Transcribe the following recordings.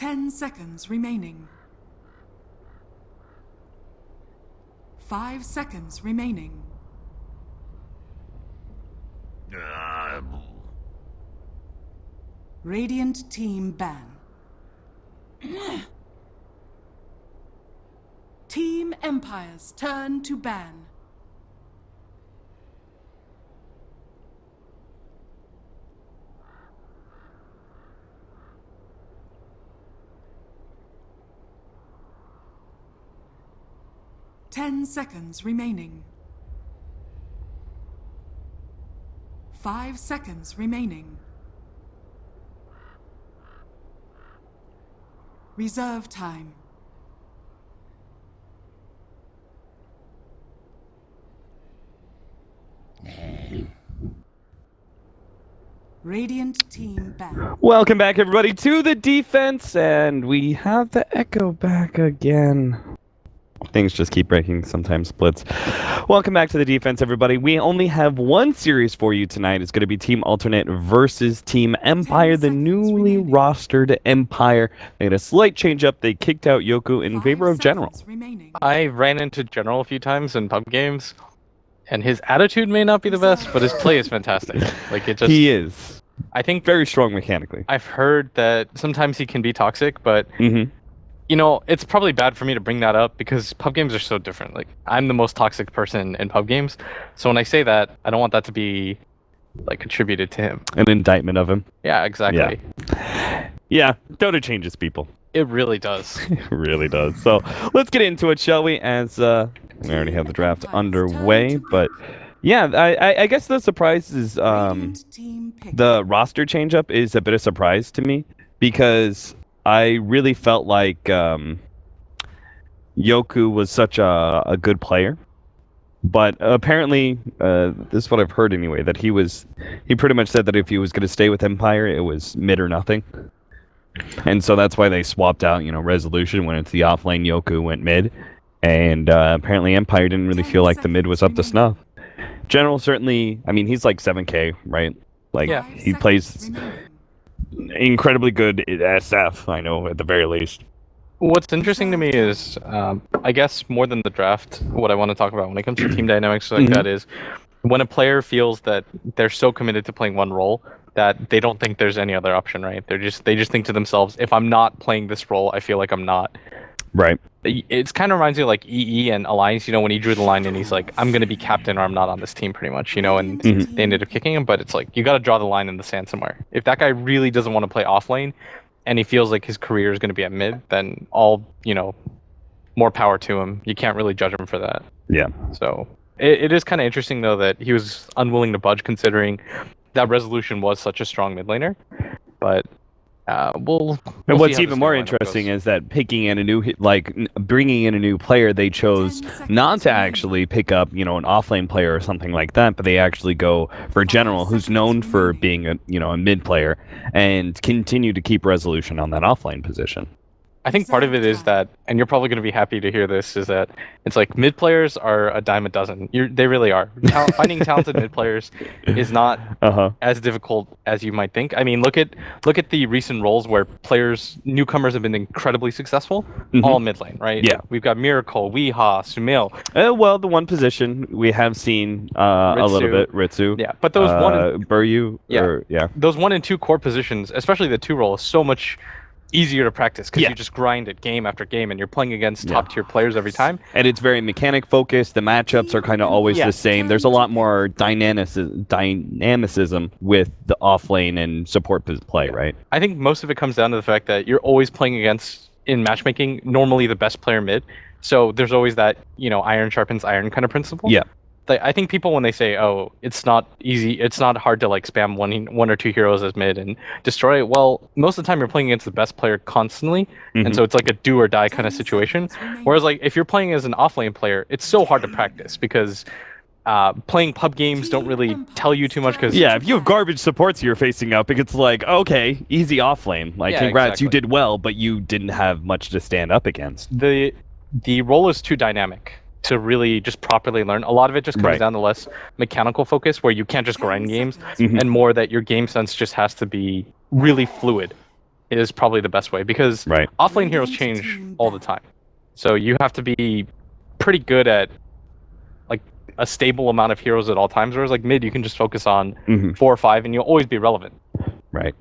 10 seconds remaining. 5 seconds remaining. Radiant team ban. Team Empire's turn to ban. Ten seconds remaining. 5 seconds remaining. Reserve time. Radiant team back. Welcome back, everybody, to the defense, and we have the echo back again. Things just keep breaking, sometimes splits. Welcome back to the defense, everybody. We only have one series for you tonight. It's going to be Team Alternate versus Team Empire, the newly rostered Empire. They had a slight change up. They kicked out Yoku in favor of General. I ran into General a few times in pub games, and his attitude may not be the best, but his play is fantastic. Like it just He is. I think Very strong mechanically. I've heard that sometimes he can be toxic, but you know, it's probably bad for me to bring that up because pub games are so different. Like, I'm the most toxic person in pub games. So when I say that, I don't want that to be, like, attributed to him. An indictment of him. Yeah, exactly. Yeah, Dota changes people. It really does. It really does. So let's get into it, shall we? As we already have the draft underway. But yeah, I guess the surprise is the roster change-up is a bit of surprise to me because I really felt like Yoku was such a good player, but apparently, this is what I've heard anyway, that he pretty much said that if he was going to stay with Empire, it was mid or nothing. And so that's why they swapped out, Resolution when it's the offlane, Yoku went mid, and apparently Empire didn't really feel like the mid was up to snuff. General certainly, I mean, he's like 7K, right? Like, yeah. He plays incredibly good at SF, I know, at the very least. What's interesting to me is, I guess more than the draft, what I want to talk about when it comes to team dynamics like that is when a player feels that they're so committed to playing one role that they don't think there's any other option, right? They just think to themselves, if I'm not playing this role, I feel like I'm not. Right. It's kind of reminds me of like EE and Alliance, when he drew the line and he's like, I'm going to be captain or I'm not on this team pretty much, and they ended up kicking him. But it's like, you got to draw the line in the sand somewhere. If that guy really doesn't want to play off lane and he feels like his career is going to be at mid, then more power to him. You can't really judge him for that. Yeah. So it is kind of interesting, though, that he was unwilling to budge considering that Resolution was such a strong mid laner. But we'll and what's even more interesting is that bringing in a new player, they chose not to actually pick up, an offlane player or something like that, but they actually go for General, who's known for being a mid player, and continue to keep Resolution on that offlane position. I think part of it is that, and you're probably going to be happy to hear this, is that it's like mid players are a dime a dozen. They really are. Finding talented mid players is not as difficult as you might think. I mean, look at the recent roles where newcomers have been incredibly successful, all mid lane, right? Yeah. We've got Miracle, Weeha, Sumail. Well, the one position we have seen a little bit, Ritsu. Yeah, but those Buryu. Those 1 and 2 core positions, especially the 2 role, is so much easier to practice because you just grind it game after game and you're playing against top tier players every time. And it's very mechanic focused. The matchups are kind of always the same. There's a lot more dynamicism with the offlane and support play, right? I think most of it comes down to the fact that you're always playing against, in matchmaking, normally the best player mid. So there's always that, iron sharpens iron kind of principle. Yeah. I think people, when they say, oh, it's not easy, it's not hard to spam one or two heroes as mid and destroy it, well, most of the time you're playing against the best player constantly, and so it's like a do or die kind of situation. Whereas if you're playing as an offlane player, it's so hard to practice because playing pub games don't really tell you too much. Because if you have garbage supports you're facing up, it's like, okay, easy offlane. Congrats, exactly. You did well, but you didn't have much to stand up against. The role is too dynamic to really just properly learn. A lot of it just comes down to less mechanical focus, where you can't just grind games, and more that your game sense just has to be really fluid. is probably the best way, because Right. offlane heroes change all the time. So you have to be pretty good at like a stable amount of heroes at all times, whereas like mid you can just focus on 4 or 5 and you'll always be relevant. Right.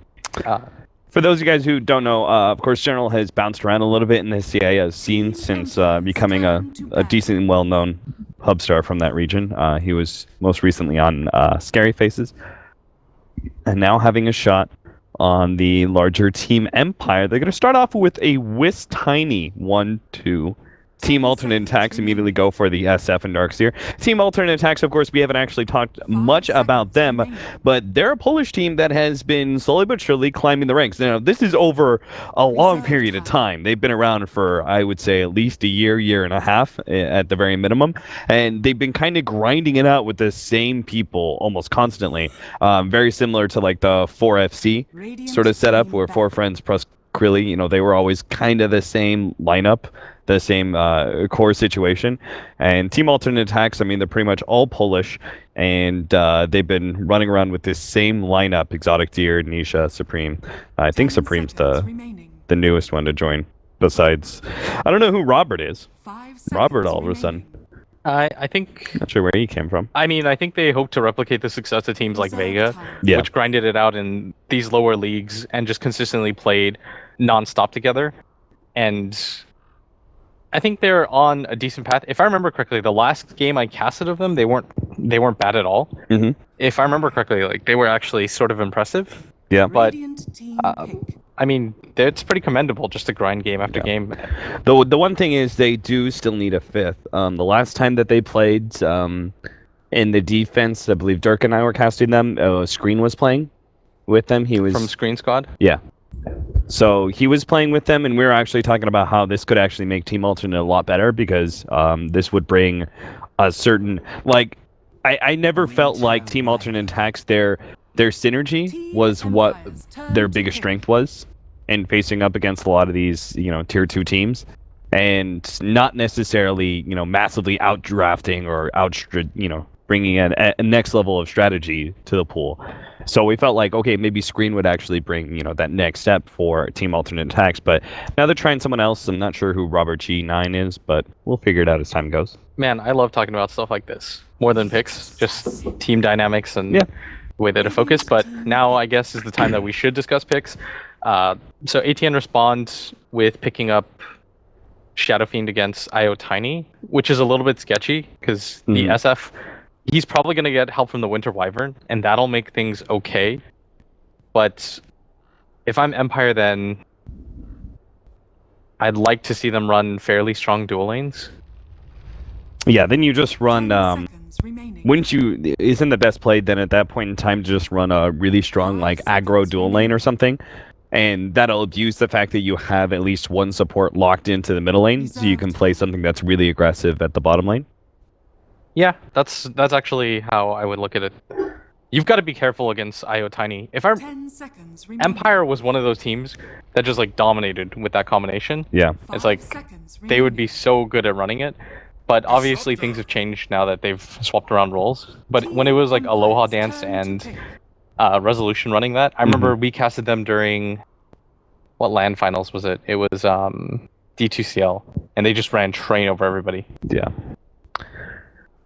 For those of you guys who don't know, of course, General has bounced around a little bit in the CA scene since becoming a decent and well-known hub star from that region. He was most recently on Scary Faces, and now having a shot on the larger Team Empire. They're going to start off with a tiny 1-2. Team Alternate Attacks immediately go for the SF and Darkseer. Team Alternate Attacks, of course, we haven't actually talked much about them, but they're a Polish team that has been slowly but surely climbing the ranks. Now, this is over a long period of time. They've been around for, I would say, at least a year and a half at the very minimum, and they've been kind of grinding it out with the same people almost constantly. Very similar to like the 4FC sort of setup where 4 Friends plus Krilly, you know, they were always kind of the same lineup, the same core situation. And Team Alternate Attacks, I mean, they're pretty much all Polish, and they've been running around with this same lineup: Exotic Deer, Nisha, Supreme. I think Supreme's the newest one to join, besides, I don't know who Robert is. Robert all of a sudden. I think... Not sure where he came from. I mean, I think they hope to replicate the success of teams like Vega, which grinded it out in these lower leagues and just consistently played non-stop together. And I think they're on a decent path. If I remember correctly, the last game I casted of them, they weren't bad at all. If I remember correctly, like they were actually sort of impressive. Yeah. But I mean, it's pretty commendable just to grind game after game. The one thing is they do still need a 5th. The last time that they played in the defense, I believe Dirk and I were casting them. Screen was playing with them. He was from Screen Squad. Yeah. So he was playing with them, and we were actually talking about how this could actually make Team Alternate a lot better, because this would bring a certain, like, I never felt like Team Alternate Attacks, their synergy was what their biggest strength was, and facing up against a lot of these, you know, tier 2 teams, and not necessarily, you know, massively outdrafting or bringing in a next level of strategy to the pool. So we felt like, okay, maybe Screen would actually bring, you know, that next step for Team Alternate Attacks, but now they're trying someone else. I'm not sure who Robert G9 is, but we'll figure it out as time goes. Man, I love talking about stuff like this. More than picks, just team dynamics and the way that it focus. But now I guess is the time that we should discuss picks. So ATN responds with picking up Shadow Fiend against IO Tiny, which is a little bit sketchy because the SF, he's probably going to get help from the Winter Wyvern, and that'll make things okay. But if I'm Empire, then I'd like to see them run fairly strong dual lanes. Yeah, then you just run... wouldn't you... Isn't the best play then at that point in time to just run a really strong like aggro dual lane or something? And that'll abuse the fact that you have at least one support locked into the middle lane, so you can play something that's really aggressive at the bottom lane. Yeah, that's actually how I would look at it. You've got to be careful against IO Tiny. If Empire was one of those teams that just like dominated with that combination, it's like they would be so good at running it. But obviously things have changed now that they've swapped around roles. But when it was like Aloha Dance and Resolution running that, I remember we casted them during what LAN finals was it? It was D2CL, and they just ran train over everybody. Yeah.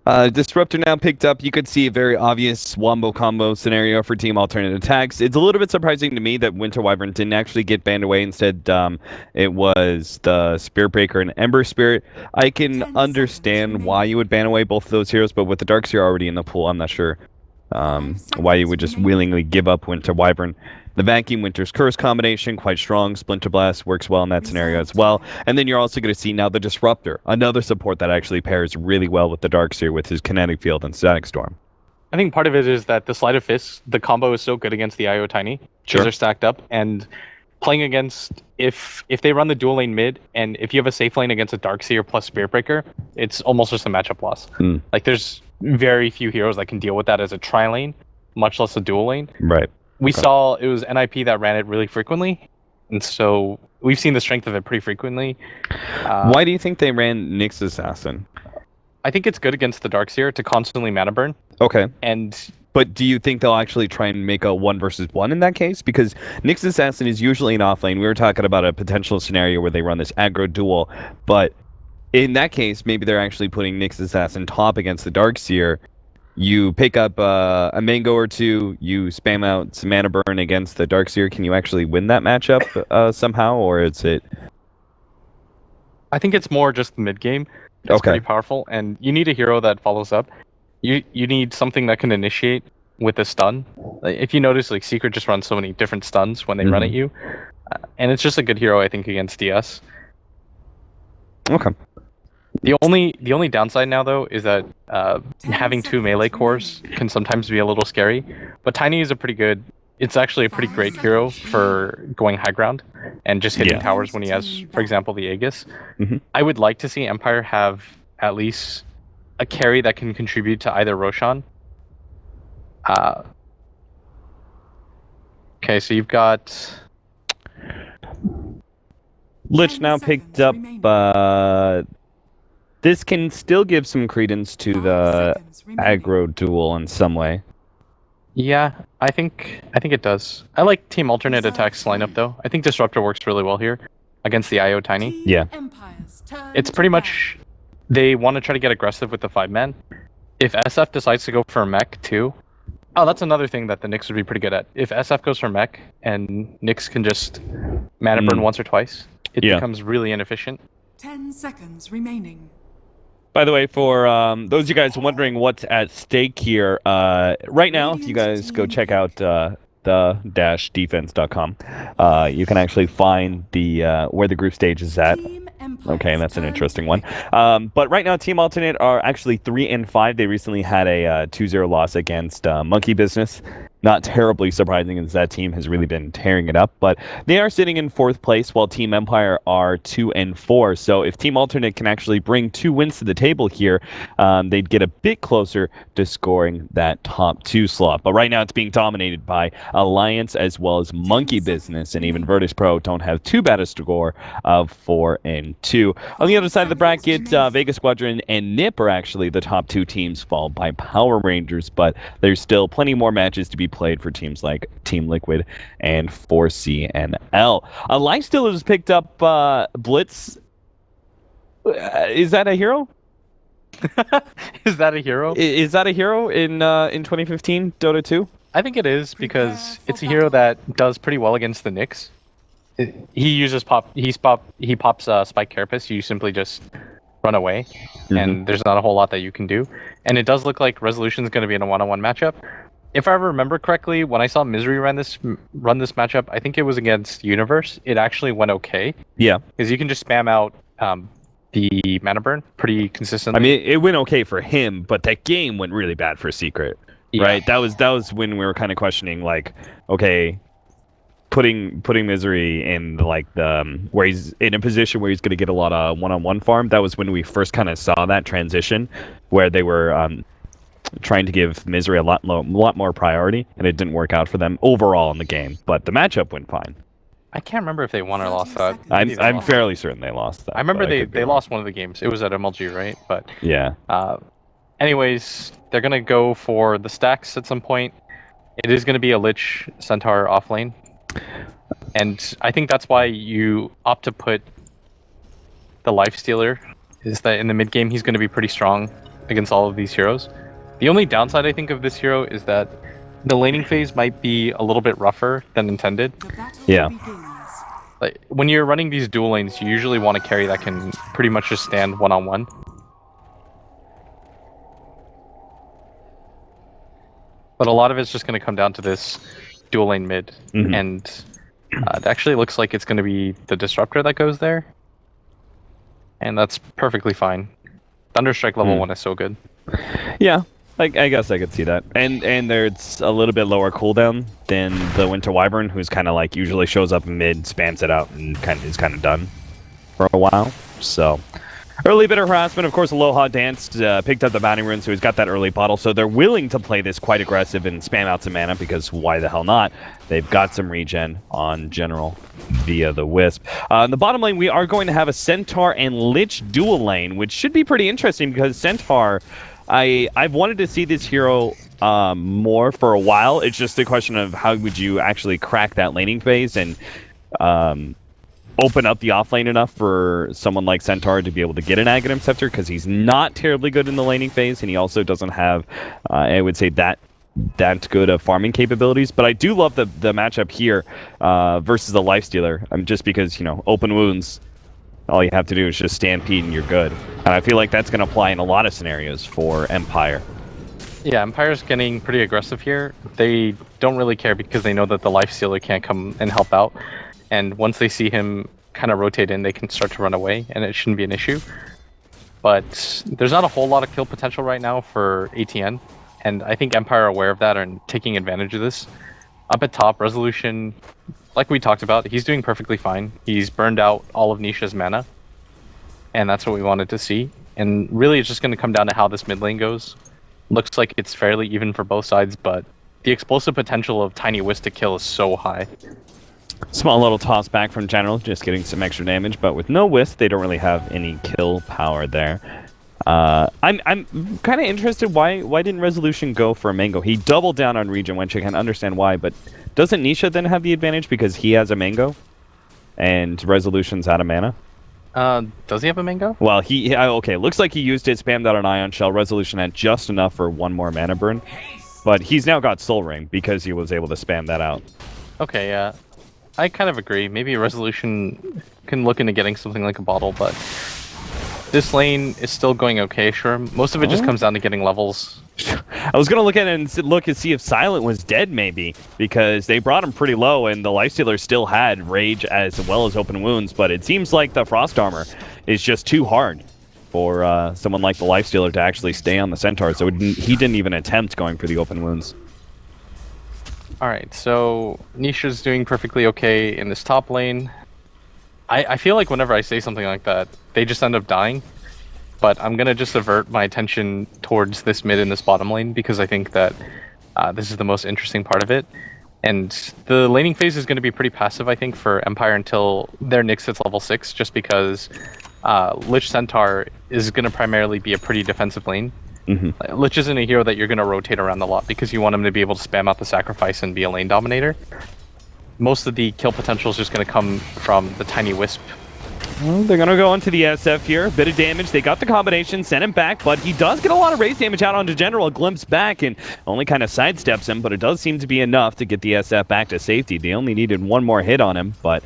Disruptor now picked up. You could see a very obvious wombo combo scenario for Team Alternate Attacks. It's a little bit surprising to me that Winter Wyvern didn't actually get banned away. Instead, it was the Spirit Breaker and Ember Spirit. I can understand why you would ban away both of those heroes, but with the Darkseer already in the pool, I'm not sure why you would just willingly give up Winter Wyvern. The Vacuum Winter's Curse combination, quite strong. Splinter Blast works well in that scenario as well. And then you're also going to see now the Disruptor, another support that actually pairs really well with the Darkseer with his Kinetic Field and Static Storm. I think part of it is that the Sleight of Fist, the combo is so good against the IO Tiny, because they're stacked up, and playing against, if they run the dual lane mid, and if you have a safe lane against a Darkseer plus Spirit Breaker, it's almost just a matchup loss. Like there's very few heroes that can deal with that as a tri-lane, much less a dual lane. Right. We saw it was NIP that ran it really frequently, and so we've seen the strength of it pretty frequently. Why do you think they ran Nyx Assassin? I think it's good against the Darkseer to constantly mana burn. Okay. And But do you think they'll actually try and make a 1 versus 1 in that case? Because Nyx Assassin is usually an offlane. We were talking about a potential scenario where they run this aggro duel, but in that case, maybe they're actually putting Nyx Assassin top against the Darkseer. You pick up a mango or two, you spam out some mana burn against the Darkseer. Can you actually win that matchup somehow, or is it... I think it's more just the mid game. It's pretty powerful, and you need a hero that follows up. You need something that can initiate with a stun. Like, if you notice, like Secret just runs so many different stuns when they run at you, and it's just a good hero, I think, against DS. Okay. The only downside now though is that having 2 melee cores can sometimes be a little scary. But Tiny is a pretty good. It's actually a pretty great hero for going high ground and just hitting towers when he has, for example, the Aegis. I would like to see Empire have at least a carry that can contribute to either Roshan. Okay, so you've got Lich now picked up. This can still give some credence to the aggro duel in some way. Yeah, I think it does. I like Team Alternate Attack's lineup though. I think Disruptor works really well here against the IO Tiny. Yeah. It's pretty much they want to try to get aggressive with the 5-man. If SF decides to go for a mech too. Oh, that's another thing that the Nyx would be pretty good at. If SF goes for mech and Nyx can just mana burn once or twice, it becomes really inefficient. 10 seconds remaining. By the way, for those of you guys wondering what's at stake here, right now, if you guys go check out the-defense.com, you can actually find the where the group stage is at. Okay, that's an interesting one. But right now, Team Alternate are actually 3-5. They recently had a 2-0 loss against Monkey Business. Not terribly surprising, as that team has really been tearing it up. But they are sitting in 4th place, while Team Empire are 2-4. So if Team Alternate can actually bring 2 wins to the table here, they'd get a bit closer to scoring that top 2 slot. But right now, it's being dominated by Alliance as well as Monkey Business, and even Virtus Pro don't have too bad a score of 4-2. On the other side of the bracket, Vega Squadron and NiP are actually the top 2 teams, followed by Power Rangers. But there's still plenty more matches to be played for teams like Team Liquid and 4CNL. Lifesteal has picked up Blitz. Is that a hero? Is that a hero? Is that a hero in 2015 Dota 2? I think it is, because it's a hero that does pretty well against the Nyx. He uses he pops Spike Carapace. You simply just run away, and there's not a whole lot that you can do. And it does look like Resolution is going to be in a 1-on-1 matchup. If I remember correctly, when I saw Misery run this matchup, I think it was against Universe. It actually went okay. Yeah, because you can just spam out the mana burn pretty consistently. I mean, it went okay for him, but that game went really bad for Secret. Yeah. Right? That was when we were kind of questioning, like, okay, putting Misery in like the where he's in a position where he's going to get a lot of 1-on-1 farm. That was when we first kind of saw that transition where they were trying to give Misery a lot more priority, and it didn't work out for them overall in the game. But the matchup went fine. I can't remember if they won or lost that. I'm fairly certain they lost that. I remember they lost one of the games. It was at MLG, right? But yeah. Anyways, they're gonna go for the stacks at some point. It is gonna be a Lich Centaur off lane, and I think that's why you opt to put the Lifestealer. Is that in the mid game he's gonna be pretty strong against all of these heroes. The only downside I think of this hero is that the laning phase might be a little bit rougher than intended. Yeah. Like when you're running these dual lanes, you usually want a carry that can pretty much just stand 1-on-1. But a lot of it's just going to come down to this dual lane mid, and it actually looks like it's going to be the Disruptor that goes there, and that's perfectly fine. Thunderstrike level 1 is so good. Yeah. I guess I could see that. And there's a little bit lower cooldown than the Winter Wyvern, who's kind of like usually shows up in mid, spams it out, and is kind of done for a while. So, early bit of harassment. Of course, Aloha Dance picked up the Bounty Rune, so he's got that early bottle. So they're willing to play this quite aggressive and spam out some mana, because why the hell not? They've got some regen on General via the Wisp. In the bottom lane, we are going to have a Centaur and Lich dual lane, which should be pretty interesting, because Centaur... I've wanted to see this hero more for a while. It's just a question of how would you actually crack that laning phase and open up the off lane enough for someone like Centaur to be able to get an Aghanim Scepter, because he's not terribly good in the laning phase, and he also doesn't have, I would say, that good of farming capabilities. But I do love the matchup here versus the Lifestealer, just because, you know, open wounds, all you have to do is just stampede and you're good. And I feel like that's going to apply in a lot of scenarios for Empire. Yeah, Empire's getting pretty aggressive here. They don't really care because they know that the Lifestealer can't come and help out. And once they see him kind of rotate in, they can start to run away, and it shouldn't be an issue. But there's not a whole lot of kill potential right now for ATN, and I think Empire are aware of that and taking advantage of this. Up at top, Resolution, like we talked about, he's doing perfectly fine. He's burned out all of Nisha's mana, and that's what we wanted to see. And really, it's just going to come down to how this mid lane goes. Looks like it's fairly even for both sides, but the explosive potential of Tiny Wisp to kill is so high. Small little toss back from General, just getting some extra damage, but with no Wisp, they don't really have any kill power there. I'm kind of interested, why didn't Resolution go for a Mango? He doubled down on Regen, which I can understand why, but doesn't Nisha then have the advantage because he has a Mango and Resolution's out of mana? Does he have a Mango? Well, okay, looks like he used it, spammed out an Ion Shell. Resolution had just enough for one more mana burn, but he's now got Soul Ring because he was able to spam that out. Okay, yeah. I kind of agree. Maybe Resolution can look into getting something like a bottle, but this lane is still going okay, sure. Most of it just comes down to getting levels. I was going to look at it and see if Silent was dead, maybe, because they brought him pretty low, and the Lifestealer still had Rage as well as Open Wounds, but it seems like the Frost Armor is just too hard for someone like the Lifestealer to actually stay on the Centaur, so he didn't even attempt going for the Open Wounds. Alright, so Nisha's doing perfectly okay in this top lane. I feel like whenever I say something like that, they just end up dying. But I'm going to just avert my attention towards this mid and this bottom lane, because I think that this is the most interesting part of it. And the laning phase is going to be pretty passive, I think, for Empire until their Nyx hits level 6, just because Lich Centaur is going to primarily be a pretty defensive lane. Mm-hmm. Lich isn't a hero that you're going to rotate around a lot because you want him to be able to spam out the sacrifice and be a lane dominator. Most of the kill potential is just going to come from the Tiny Wisp. Well, they're going to go into the SF here. A bit of damage. They got the combination, sent him back, but he does get a lot of raise damage out onto General. Glimpse back and only kind of sidesteps him, but it does seem to be enough to get the SF back to safety. They only needed one more hit on him, but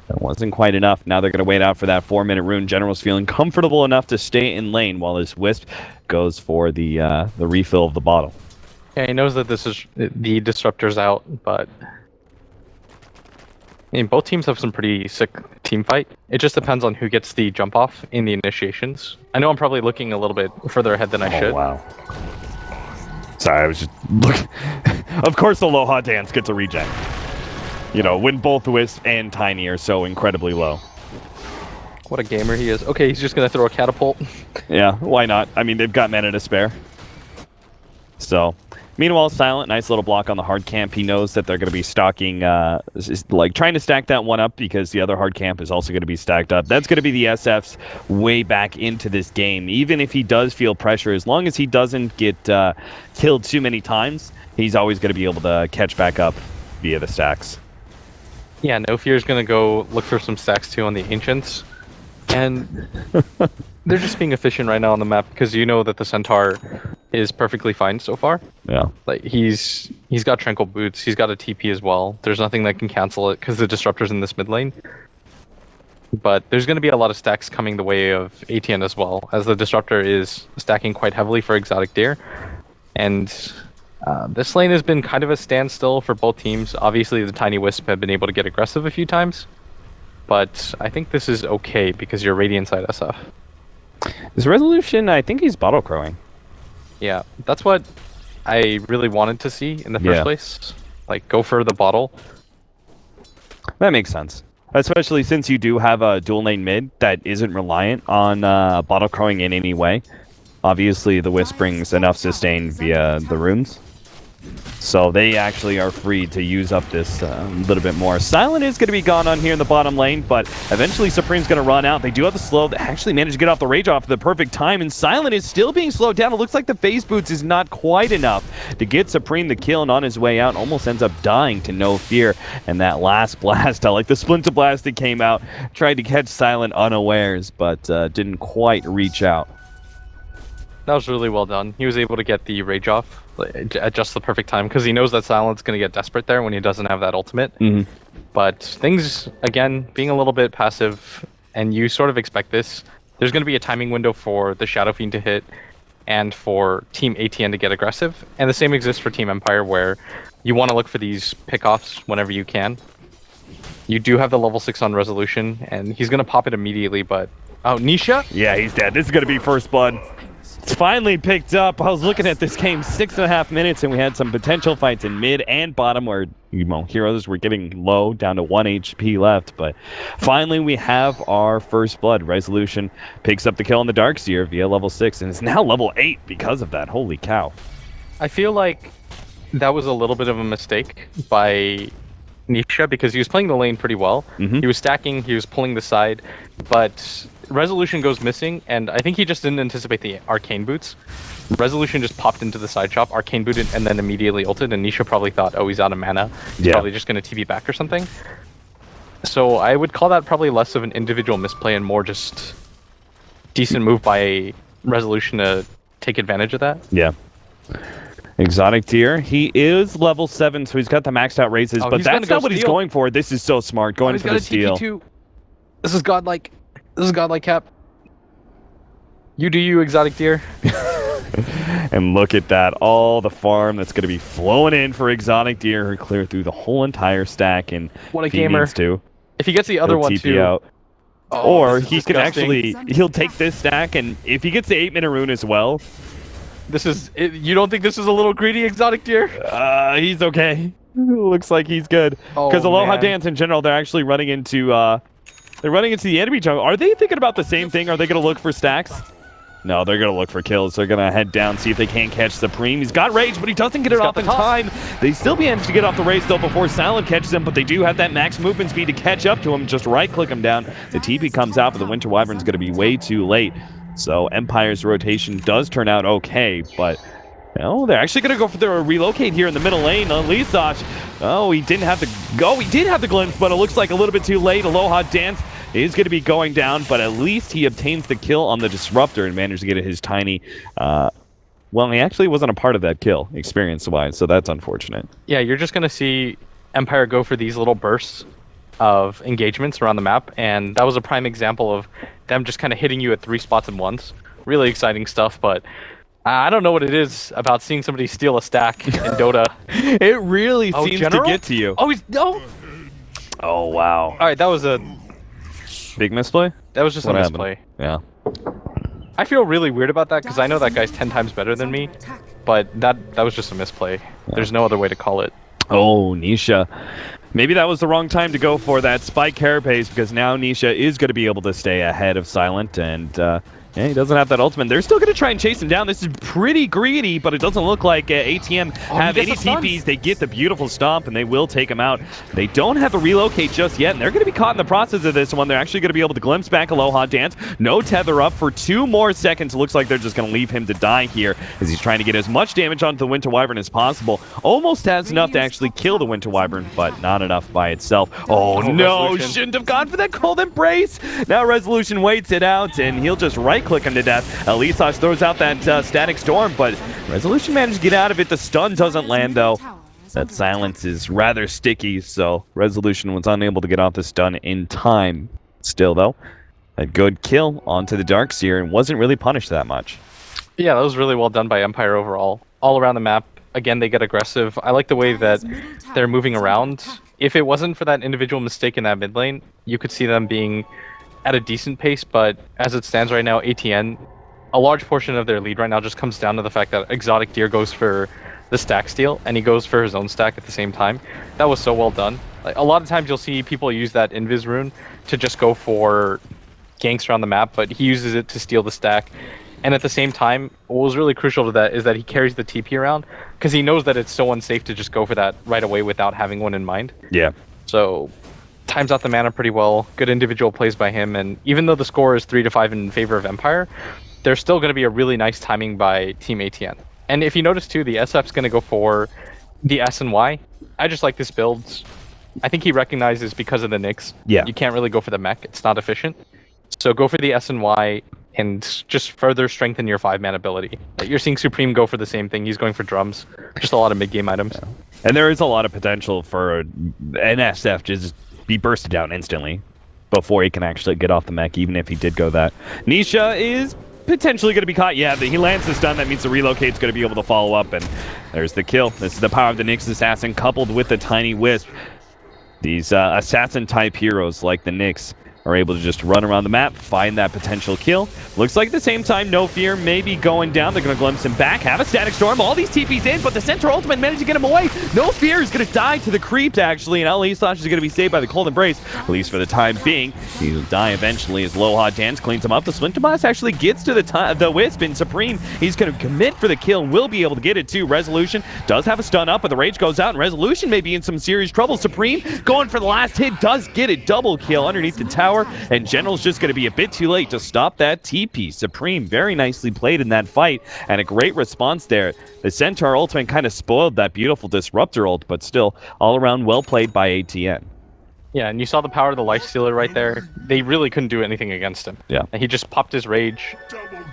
that wasn't quite enough. Now they're going to wait out for that 4-minute rune. General's feeling comfortable enough to stay in lane while his Wisp goes for the refill of the bottle. Yeah, he knows that this is the Disruptor's out, but I mean, both teams have some pretty sick team fight. It just depends on who gets the jump off in the initiations. I know I'm probably looking a little bit further ahead than I should. Wow. Sorry, I was just looking. Of course, the Aloha dance gets a reject. You know, when both Wisp and Tiny are so incredibly low. What a gamer he is. Okay, he's just going to throw a catapult. Yeah, why not? I mean, they've got mana to spare. So, meanwhile, Silent, nice little block on the hard camp. He knows that they're going to be stocking, like trying to stack that one up because the other hard camp is also going to be stacked up. That's going to be the SF's way back into this game. Even if he does feel pressure, as long as he doesn't get killed too many times, he's always going to be able to catch back up via the stacks. Yeah, No Fear is going to go look for some stacks too on the Ancients. And they're just being efficient right now on the map because you know that the Centaur is perfectly fine so far. Yeah. Like he's got Tranquil Boots, he's got a TP as well. There's nothing that can cancel it because the Disruptor's in this mid lane. But there's going to be a lot of stacks coming the way of ATN as well, as the Disruptor is stacking quite heavily for Exotic Deer. And this lane has been kind of a standstill for both teams. Obviously, the Tiny Wisp have been able to get aggressive a few times. But I think this is okay because you're Radiant side SF. This Resolution, I think he's bottle crowing. Yeah, that's what I really wanted to see in the first place. Like, go for the bottle. That makes sense. Especially since you do have a dual lane mid that isn't reliant on bottle crowing in any way. Obviously, the Wisp brings enough sustain via the runes. So they actually are free to use up this little bit more. Silent is going to be gone on here in the bottom lane, but eventually Supreme's going to run out. They do have the slow. They actually managed to get off the rage off at the perfect time, and Silent is still being slowed down. It looks like the phase boots is not quite enough to get Supreme the kill, and on his way out almost ends up dying to no fear. And that last blast, like the Splinter Blast that came out, tried to catch Silent unawares, but didn't quite reach out. That was really well done. He was able to get the rage off at just the perfect time because he knows that Silent's going to get desperate there when he doesn't have that ultimate. But things, again, being a little bit passive, and you sort of expect this, there's going to be a timing window for the Shadow Fiend to hit and for Team ATN to get aggressive. And the same exists for Team Empire, where you want to look for these pickoffs whenever you can. You do have the level 6 on Resolution, and he's going to pop it immediately, but... Oh, Nisha? Yeah, he's dead. This is going to be first blood. It's finally picked up. I was looking at this game 6.5 minutes, and we had some potential fights in mid and bottom where, you know, heroes were getting low, down to 1 HP left. But finally, we have our first blood. Resolution picks up the kill on the Darkseer via level 6, and it's now level 8 because of that. Holy cow. I feel like that was a little bit of a mistake by Nisha because he was playing the lane pretty well. He was stacking, he was pulling the side, but Resolution goes missing, and I think he just didn't anticipate the arcane boots. Resolution just popped into the side shop, arcane booted, and then immediately ulted, and Nisha probably thought, oh, he's out of mana. He's probably just going to TP back or something. So I would call that probably less of an individual misplay and more just decent move by Resolution to take advantage of that. Yeah. Exotic tier. He is level 7, so he's got the maxed out raises, but that's not what he's going for. This is so smart, going for the steal. This is godlike. This is godlike, Cap. You do you, Exotic deer. And look at that. All the farm that's going to be flowing in for Exotic deer. Clear through the whole entire stack. And what a gamer. If he gets the other one, too. Out. Or he can actually... He'll take this stack, and if he gets the 8-minute rune as well... This is... You don't think this is a little greedy, Exotic deer? He's okay. Looks like he's good. Because Aloha Dance in general, they're actually running into... They're running into the enemy jungle. Are they thinking about the same thing? Are they going to look for stacks? No, they're going to look for kills. They're going to head down, see if they can't catch Supreme. He's got rage, but he doesn't get it off in time. They still manage to get off the race, though, before Silent catches him, but they do have that max movement speed to catch up to him. Just right-click him down. The TP comes out, but the Winter Wyvern's going to be way too late. So Empire's rotation does turn out okay, but... No, they're actually going to go for their relocate here in the middle lane. Lisach, he didn't have the go. He did have the glimpse, but it looks like a little bit too late. Aloha Dance is going to be going down, but at least he obtains the kill on the Disruptor and managed to get his tiny... well, he actually wasn't a part of that kill, experience-wise, so that's unfortunate. Yeah, you're just going to see Empire go for these little bursts of engagements around the map, and that was a prime example of them just kind of hitting you at 3 spots at once. Really exciting stuff, but... I don't know what it is about seeing somebody steal a stack in Dota. It really seems to get to you. Oh, he's... No! Oh, wow. All right, that was a... Big misplay? That was just a misplay. Yeah. I feel really weird about that because I know that guy's 10 times better than me, but that was just a misplay. Yeah. There's no other way to call it. Oh, Nisha. Maybe that was the wrong time to go for that spike carapace because now Nisha is going to be able to stay ahead of Silent and... yeah, he doesn't have that ultimate. They're still going to try and chase him down. This is pretty greedy, but it doesn't look like ATM have any TPs. They get the beautiful stomp, and they will take him out. They don't have a relocate just yet, and they're going to be caught in the process of this one. They're actually going to be able to glimpse back Aloha Dance. No tether up for 2 more seconds. Looks like they're just going to leave him to die here as he's trying to get as much damage onto the Winter Wyvern as possible. Almost has enough to actually kill the Winter Wyvern, but not enough by itself. Oh no, Resolution. Shouldn't have gone for that cold embrace. Now Resolution waits it out, and he'll just right-click him to death. Lisach throws out that static storm, but Resolution managed to get out of it. The stun doesn't land, though. That silence is rather sticky, so Resolution was unable to get off the stun in time. Still, though, a good kill onto the Darkseer and wasn't really punished that much. Yeah, that was really well done by Empire overall. All around the map, again, they get aggressive. I like the way that they're moving around. If it wasn't for that individual mistake in that mid lane, you could see them being at a decent pace, but as it stands right now, ATN, a large portion of their lead right now just comes down to the fact that Exotic Deer goes for the stack steal, and he goes for his own stack at the same time. That was so well done. Like, a lot of times you'll see people use that Invis rune to just go for ganks around the map, but he uses it to steal the stack. And at the same time, what was really crucial to that is that he carries the TP around because he knows that it's so unsafe to just go for that right away without having one in mind. Yeah. So times out the mana pretty well. Good individual plays by him, and even though the score is 3-5 in favor of Empire, there's still going to be a really nice timing by Team ATN. And if you notice too, the SF's going to go for the S and Y. I just like this build. I think he recognizes because of the Nyx, you can't really go for the mech. It's not efficient. So go for the S and Y and just further strengthen your 5-man ability. You're seeing Supreme go for the same thing. He's going for drums. Just a lot of mid-game items. Yeah. And there is a lot of potential for an SF to just be bursted down instantly before he can actually get off the mech, even if he did go that. Nisha is potentially going to be caught. Yeah, he lands the stun. That means the relocate's going to be able to follow up, and there's the kill. This is the power of the Nyx Assassin coupled with the Tiny Wisp. These assassin-type heroes like the Nyx are able to just run around the map, find that potential kill. Looks like at the same time, No Fear may be going down. They're going to glimpse him back, have a Static Storm. All these TPs in, but the Centaur Ultimate managed to get him away. No Fear is going to die to the creeps, actually, and LE Slash is going to be saved by the Cold Embrace, at least for the time being. He'll die eventually as Loha Dance cleans him up. The Splinter Blast actually gets to the Wisp, and Supreme, he's going to commit for the kill, will be able to get it too. Resolution does have a stun up, but the Rage goes out, and Resolution may be in some serious trouble. Supreme going for the last hit, does get it. Double kill underneath the tower, and General's just going to be a bit too late to stop that TP. Supreme very nicely played in that fight, and a great response there. The Centaur Ultimate kind of spoiled that beautiful Disruptor ult, but still, all around well played by ATN. Yeah, and you saw the power of the Lifestealer right there. They really couldn't do anything against him. Yeah. And he just popped his Rage.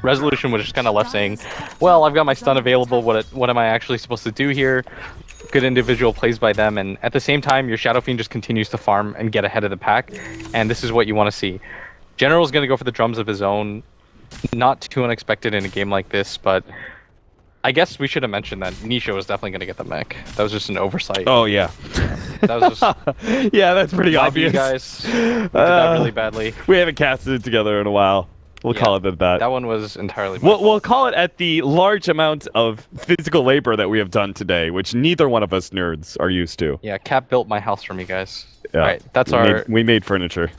Resolution was just kind of left saying, well, I've got my stun available. What am I actually supposed to do here? Good individual plays by them, and at the same time, your Shadow Fiend just continues to farm and get ahead of the pack, and this is what you want to see. General's going to go for the drums of his own. Not too unexpected in a game like this, but I guess we should have mentioned that Nisha was definitely going to get the mech. That was just an oversight. Oh, yeah. That was just... yeah, that's pretty obvious. Guys, we did that really badly. We haven't casted it together in a while. We'll call it at that. That one was entirely we'll call it at the large amount of physical labor that we have done today, which neither one of us nerds are used to. Yeah, Cap built my house for me, guys. Yeah. All right, that's we made furniture.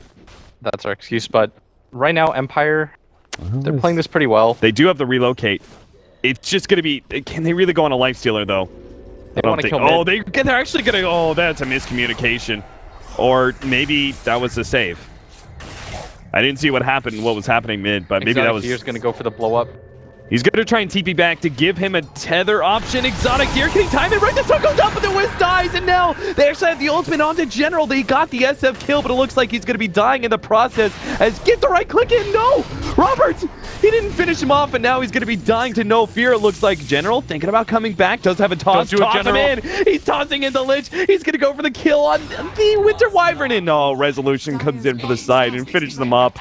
That's our excuse, but right now, Empire, they're playing this pretty well. They do have the relocate. It's just going to be... Can they really go on a Lifestealer, though? They want to kill mid. They're actually going to... Oh, that's a miscommunication. Or maybe that was a save. I didn't see what was happening mid, but maybe that was... Fear's going to go for the blow-up. He's going to try and TP back to give him a tether option. Exotic Gear, can he time it right? The sun goes up, but the Wisp dies, and now they actually have the ultimate onto General. They got the SF kill, but it looks like he's going to be dying in the process. As get the right click in. No! Roberts! He didn't finish him off, and now he's going to be dying to No Fear. It looks like General thinking about coming back. Does have a toss. Toss him in. He's tossing in the Lich. He's going to go for the kill on the Winter Wyvern. And no, Resolution comes in for the side and finishes them up.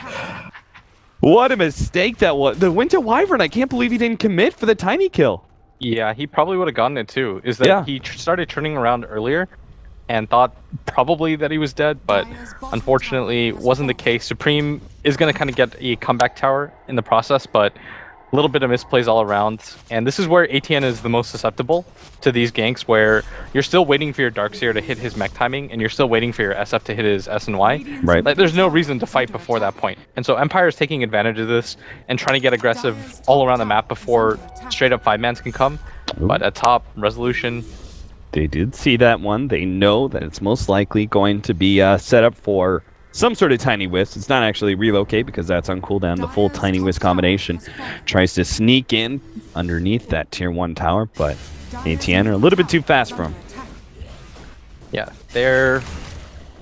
What a mistake that was. The Winter Wyvern, I can't believe he didn't commit for the tiny kill. Yeah, he probably would have gotten it too. Is that he started turning around earlier and thought probably that he was dead, but unfortunately wasn't the case. Supreme is going to kind of get a comeback tower in the process, but a little bit of misplays all around. And this is where ATN is the most susceptible to these ganks, where you're still waiting for your Darkseer to hit his mech timing, and you're still waiting for your SF to hit his S and Y. Right. Like, there's no reason to fight before that point. And so Empire is taking advantage of this and trying to get aggressive all around the map before straight up 5-mans can come. Ooh. But at top, Resolution... They did see that one. They know that it's most likely going to be set up for some sort of Tiny Wisp. It's not actually relocate because that's on cooldown. The full Tiny Wisp combination tries to sneak in underneath that tier 1 tower, but ATN are a little bit too fast for him. Yeah, they're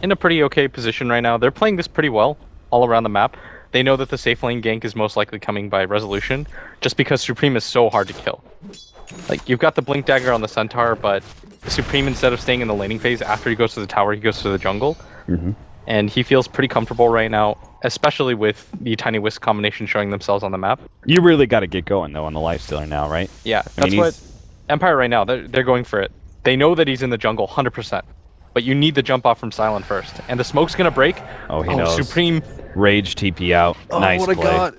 in a pretty okay position right now. They're playing this pretty well all around the map. They know that the safe lane gank is most likely coming by Resolution, just because Supreme is so hard to kill. Like, you've got the Blink Dagger on the Centaur, but Supreme, instead of staying in the laning phase, after he goes to the tower, he goes to the jungle. And he feels pretty comfortable right now, especially with the Tiny Wisp combination showing themselves on the map. You really got to get going, though, on the Lifestealer now, right? Yeah, that's what Empire right now, they're going for it. They know that he's in the jungle 100%, but you need the jump off from Silent first. And the smoke's going to break. Oh, he knows. Supreme. Rage TP out. Nice what play. I got.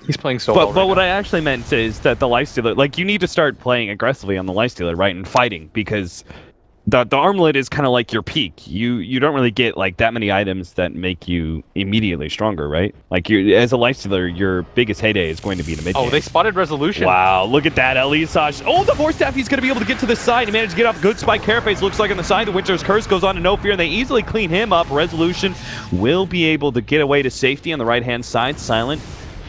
He's playing so well. But what I actually meant is that the Lifestealer, like, you need to start playing aggressively on the Lifestealer, right, and fighting, because the armlet is kind of like your peak. You don't really get like that many items that make you immediately stronger, right? Like you as a lifestealer, your biggest heyday is going to be the mid game. Oh, they spotted Resolution. Wow, look at that, Elisage. Oh, the Force Staff, he's going to be able to get to the side. He managed to get off a good spike. Carapace looks like on the side. The Winter's Curse goes on to No Fear, and they easily clean him up. Resolution will be able to get away to safety on the right-hand side. Silent.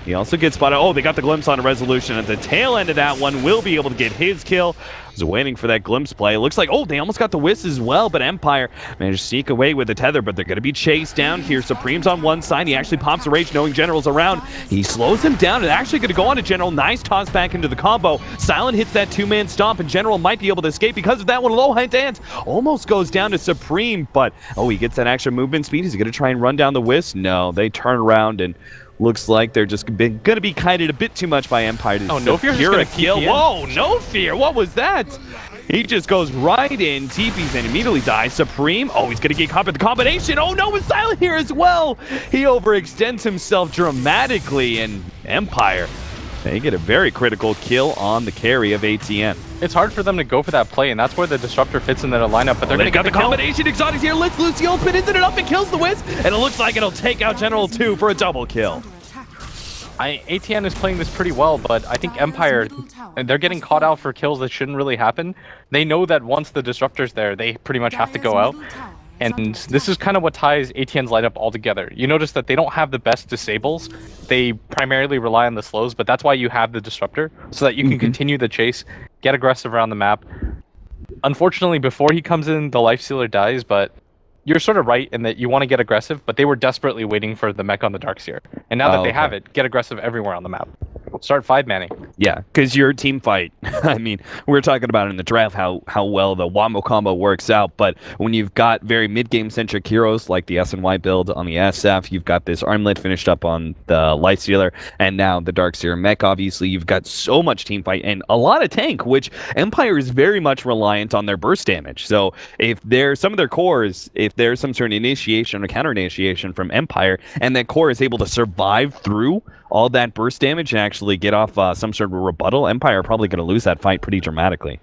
He also gets spotted. Oh, they got the glimpse on a Resolution. At the tail end of that one, will be able to get his kill. Was waiting for that glimpse play. It looks like, oh, they almost got the Wisp as well, but Empire managed to sneak away with the tether, but they're going to be chased down here. Supreme's on one side. He actually pops a Rage knowing General's around. He slows him down and actually going to go on to General. Nice toss back into the combo. Silent hits that two-man stomp, and General might be able to escape because of that one. Low hand dance almost goes down to Supreme, but, oh, he gets that extra movement speed. Is he going to try and run down the Wisp? No, they turn around and looks like they're just going to be kited a bit too much by Empire. Oh, No Fear is going to kill. Whoa, No Fear. What was that? He just goes right in, TPs, and immediately dies. Supreme. Oh, he's going to get caught by the combination. Oh, no, it's Silent here as well. He overextends himself dramatically, and Empire, they get a very critical kill on the carry of ATN. It's hard for them to go for that play, and that's where the Disruptor fits in their lineup, but they're going to get the combination. Exotic's here, lets loose the open, isn't it up and kills the Wisp, and it looks like it'll take out General 2 for a double kill. ATN is playing this pretty well, but I think Empire, they're getting caught out for kills that shouldn't really happen. They know that once the Disruptor's there, they pretty much have to go out. And this is kind of what ties ATN's lineup all together. You notice that they don't have the best disables. They primarily rely on the slows, but that's why you have the Disruptor, so that you can continue the chase, get aggressive around the map. Unfortunately, before he comes in, the Lifestealer dies, but you're sort of right in that you want to get aggressive, but they were desperately waiting for the mech on the Darkseer. And now that they have it, get aggressive everywhere on the map. Start 5-manning. Yeah, because your team fight, I mean, we were talking about in the draft how well the Wombo combo works out, but when you've got very mid-game centric heroes like the SNY build on the SF, you've got this Armlet finished up on the Lightstealer, and now the Darkseer mech, obviously, you've got so much team fight and a lot of tank, which Empire is very much reliant on their burst damage. So if there's some of their cores, if there's some sort of initiation or counter initiation from Empire, and that core is able to survive through all that burst damage and actually get off some sort of a rebuttal, Empire are probably going to lose that fight pretty dramatically.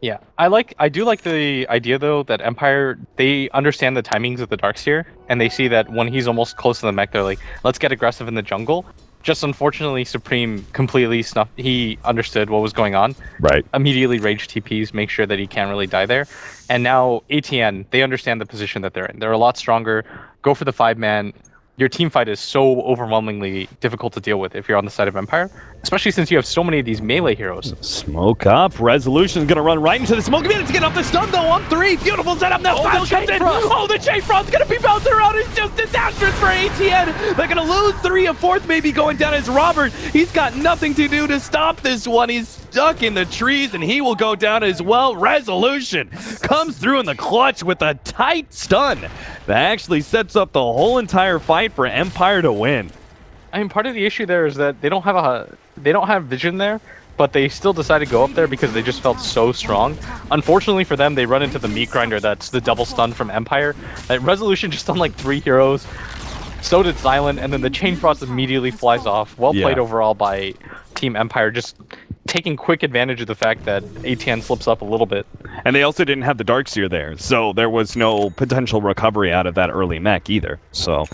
Yeah, I do like the idea though that Empire, they understand the timings of the Darkseer, and they see that when he's almost close to the mech, they're like, let's get aggressive in the jungle. Just unfortunately, Supreme completely snuffed. He understood what was going on. Right. Immediately rage TPs, make sure that he can't really die there. And now ATN, they understand the position that they're in. They're a lot stronger. Go for the 5-man. Your team fight is so overwhelmingly difficult to deal with if you're on the side of Empire, especially since you have so many of these melee heroes. Smoke up. Resolution's going to run right into the smoke. Minutes to get off the stun, though, on 3. Beautiful setup. Now Flash comes in. Oh, the Chain Frost's going to be bouncing around. It's just disastrous for ATN. They're going to lose 3. A 4th maybe going down as Robert. He's got nothing to do to stop this one. He's stuck in the trees, and he will go down as well. Resolution comes through in the clutch with a tight stun that actually sets up the whole entire fight for Empire to win. I mean, part of the issue there is that they don't have vision there, but they still decided to go up there because they just felt so strong. Unfortunately for them, they run into the meat grinder. That's the double stun from Empire. Resolution just stunned like 3 heroes. So did Silent, and then the Chain Frost immediately flies off. Well played overall by Team Empire, just taking quick advantage of the fact that ATN slips up a little bit. And they also didn't have the Darkseer there, so there was no potential recovery out of that early mech either. So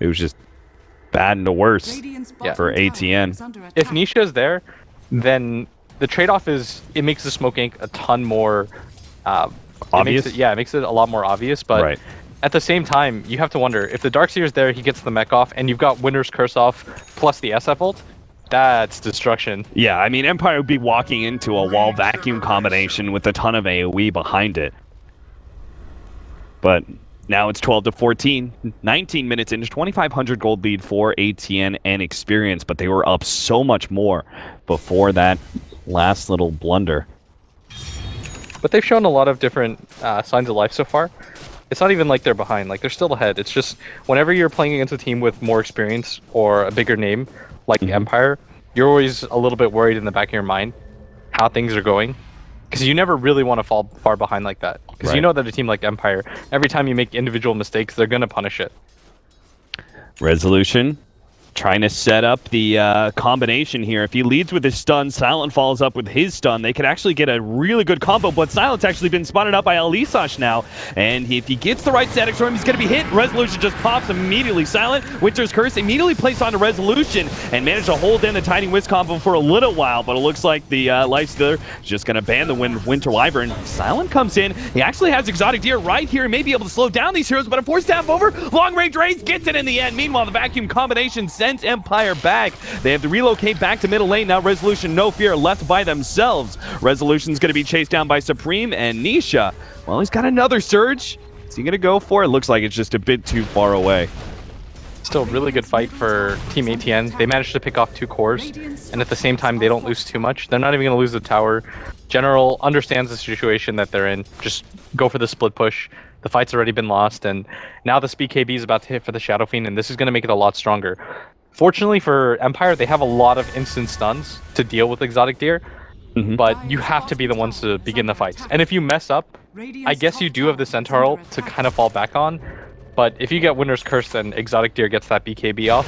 it was just bad and the worse for ATN. If Nisha is there, then the trade-off is it makes the smoke ink a ton more obvious. It makes it a lot more obvious, but at the same time, you have to wonder if the Darkseer is there, he gets the mech off, and you've got Winter's Curse off plus the SF ult. That's destruction. Yeah, I mean, Empire would be walking into a wall vacuum combination with a ton of AoE behind it. But now it's 12-14, 19 minutes into 2,500 gold lead for ATN and Experience, but they were up so much more before that last little blunder. But they've shown a lot of different signs of life so far. It's not even like they're behind, like they're still ahead. It's just whenever you're playing against a team with more experience or a bigger name, like Empire, you're always a little bit worried in the back of your mind how things are going, because you never really want to fall far behind like that, because you know that a team like Empire, every time you make individual mistakes, they're going to punish it. Resolution Trying to set up the combination here. If he leads with his stun, Silent follows up with his stun. They could actually get a really good combo, but Silent's actually been spotted up by Alisash now. And if he gets the right static storm, he's going to be hit. Resolution just pops immediately. Silent, Winter's Curse, immediately placed onto Resolution and managed to hold in the Tiny Whisk combo for a little while, but it looks like the Lifestealer is just going to ban the Winter Wyvern. Silent comes in. He actually has Exotic Deer right here. He may be able to slow down these heroes, but a force staff over. Long range raise gets it in the end. Meanwhile, the vacuum combination sends Empire back. They have to relocate back to middle lane. Now Resolution, no fear, left by themselves. Resolution's going to be chased down by Supreme and Nisha. Well, he's got another Surge. Is he going to go for it? Looks like it's just a bit too far away. Still really good fight for Team ATN. They managed to pick off 2 cores, and at the same time, they don't lose too much. They're not even going to lose the tower. General understands the situation that they're in. Just go for the split push. The fight's already been lost, and now the Speed KB is about to hit for the Shadow Fiend, and this is going to make it a lot stronger. Fortunately for Empire, they have a lot of instant stuns to deal with Exotic Deer, but you have to be the ones to begin the fights. And if you mess up, I guess you do have the Centaur ult to kind of fall back on, but if you get Winter's Curse and Exotic Deer gets that BKB off,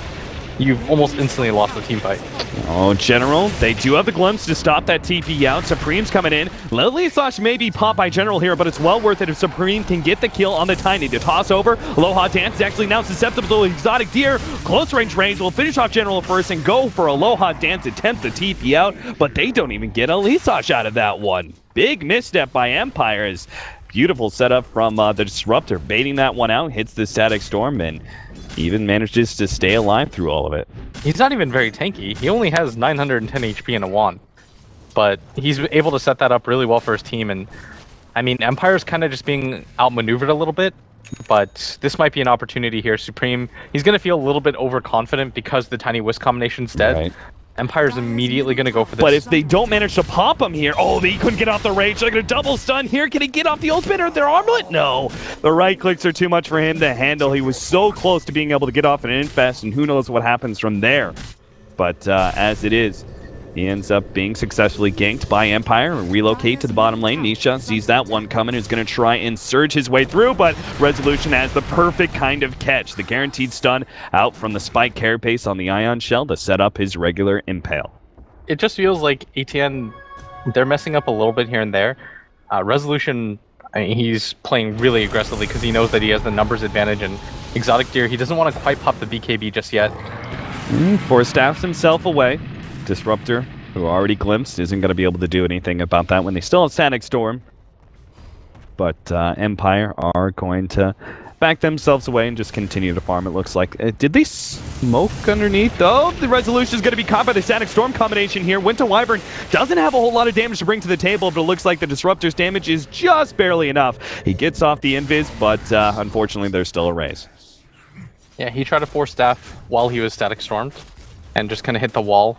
you've almost instantly lost the team fight. Oh, General, they do have the glimpse to stop that TP out. Supreme's coming in. Lily/Slash may be popped by General here, but it's well worth it if Supreme can get the kill on the Tiny. To toss over, Aloha Dance is actually now susceptible to Exotic Deer. Close range range will finish off General first and go for Aloha Dance, attempt the TP out, but they don't even get Alisash out of that one. Big misstep by Empire. Is beautiful setup from the Disruptor, baiting that one out, hits the Static Storm, and even manages to stay alive through all of it. He's not even very tanky. He only has 910 HP and a wand. But he's able to set that up really well for his team. And I mean, Empire's kind of just being outmaneuvered a little bit. But this might be an opportunity here. Supreme, he's going to feel a little bit overconfident because the Tiny Whisk combination's dead. Right. Empire's immediately going to go for this. But if they don't manage to pop him here, oh, they couldn't get off the rage. They're going to double stun here. Can he get off the ultimate or their armlet? No. The right clicks are too much for him to handle. He was so close to being able to get off an infest, and who knows what happens from there. But as it is, he ends up being successfully ganked by Empire and relocate to the bottom lane. Nisha sees that one coming, is going to try and surge his way through, but Resolution has the perfect kind of catch. The guaranteed stun out from the Spike Carapace on the Ion Shell to set up his regular Impale. It just feels like ATN, they're messing up a little bit here and there. Resolution, I mean, he's playing really aggressively because he knows that he has the numbers advantage, and Exotic Deer, he doesn't want to quite pop the BKB just yet. Force staffs himself away. Disruptor, who already glimpsed, isn't going to be able to do anything about that when they still have Static Storm. But Empire are going to back themselves away and just continue to farm, it looks like. Did they smoke underneath? Oh, the Resolution is going to be caught by the Static Storm combination here. Winter Wyvern doesn't have a whole lot of damage to bring to the table, but it looks like the Disruptor's damage is just barely enough. He gets off the invis, but unfortunately there's still a raise. Yeah, he tried to force staff while he was Static Stormed and just kind of hit the wall.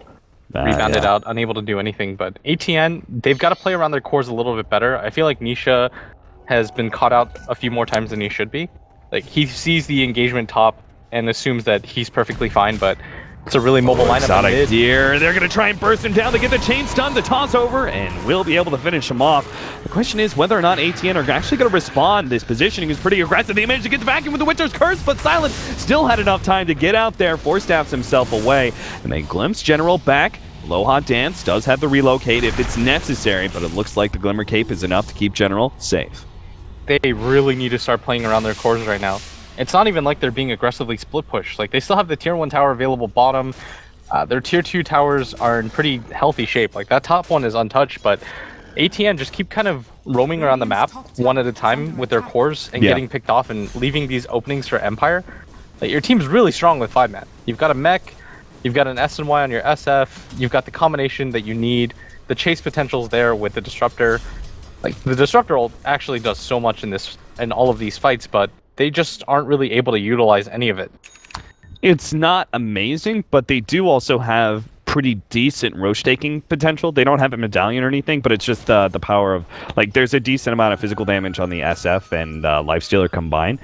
Rebounded out, unable to do anything. But ATN, they've got to play around their cores a little bit better. I feel like Nisha has been caught out a few more times than he should be. Like, he sees the engagement top and assumes that he's perfectly fine, but it's a really mobile lineup. Exotic Deer, they're going to try and burst him down to get the chain stun, the toss over, and will be able to finish him off. The question is whether or not ATN are actually going to respond. This positioning is pretty aggressive. They managed to get the vacuum with the Winter's Curse, but Silent still had enough time to get out there, force staffs himself away, and they glimpse General back. Aloha Dance does have the relocate if it's necessary, but it looks like the Glimmer Cape is enough to keep General safe. They really need to start playing around their cores right now. It's not even like they're being aggressively split push. Like, they still have the tier 1 tower available bottom. Their tier 2 towers are in pretty healthy shape. Like, that top one is untouched, but ATN just keep kind of roaming around the map one at a time with their cores and getting picked off and leaving these openings for Empire. Like, your team's really strong with 5-man. You've got a mech, you've got an S&Y on your SF, you've got the combination that you need, the chase potential's there with the Disruptor. Like, the Disruptor ult actually does so much in all of these fights, but they just aren't really able to utilize any of it. It's not amazing, but they do also have pretty decent roche taking potential. They don't have a medallion or anything, but it's just the power of, like, there's a decent amount of physical damage on the SF and Lifestealer combined,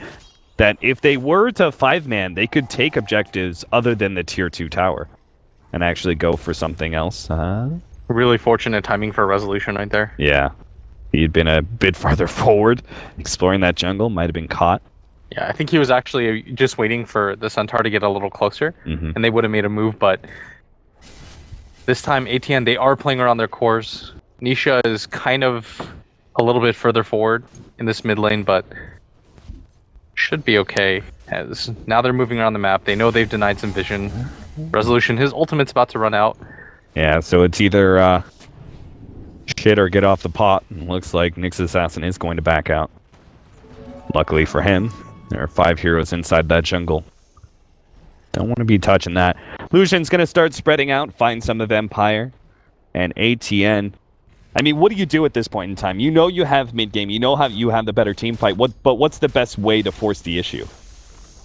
that if they were to 5-man, they could take objectives other than the tier 2 tower and actually go for something else. Really fortunate timing for Resolution right there. Yeah. He'd been a bit farther forward. Exploring that jungle, might have been caught. Yeah, I think he was actually just waiting for the Centaur to get a little closer, and they would have made a move, but this time ATN, they are playing around their cores. Nisha is kind of a little bit further forward in this mid lane, but should be okay, as now they're moving around the map. They know they've denied some vision. Resolution, his ultimate's about to run out. Yeah, so it's either shit or get off the pot. Looks like Nyx Assassin is going to back out. Luckily for him, there are 5 heroes inside that jungle. Don't want to be touching that. Lucian's going to start spreading out, find some of Empire. And ATN. I mean, what do you do at this point in time? You know you have mid-game. You know how you have the better team fight. But what's the best way to force the issue?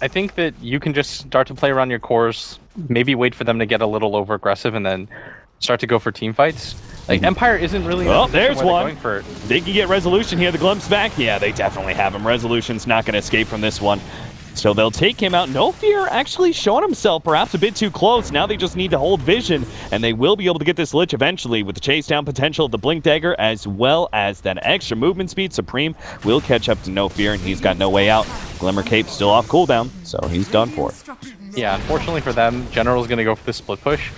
I think that you can just start to play around your cores, maybe wait for them to get a little over-aggressive, and then start to go for team fights. Like, Empire isn't really... Oh, there's one. Going for it. They can get Resolution here. The glimpse back. Yeah, they definitely have him. Resolution's not going to escape from this one. So they'll take him out. No Fear actually showing himself perhaps a bit too close. Now they just need to hold vision, and they will be able to get this Lich eventually with the chase down potential of the Blink Dagger, as well as that extra movement speed. Supreme will catch up to No Fear, and he's got no way out. Glimmer Cape still off cooldown, so he's done for. Yeah, unfortunately for them, General's going to go for the split push,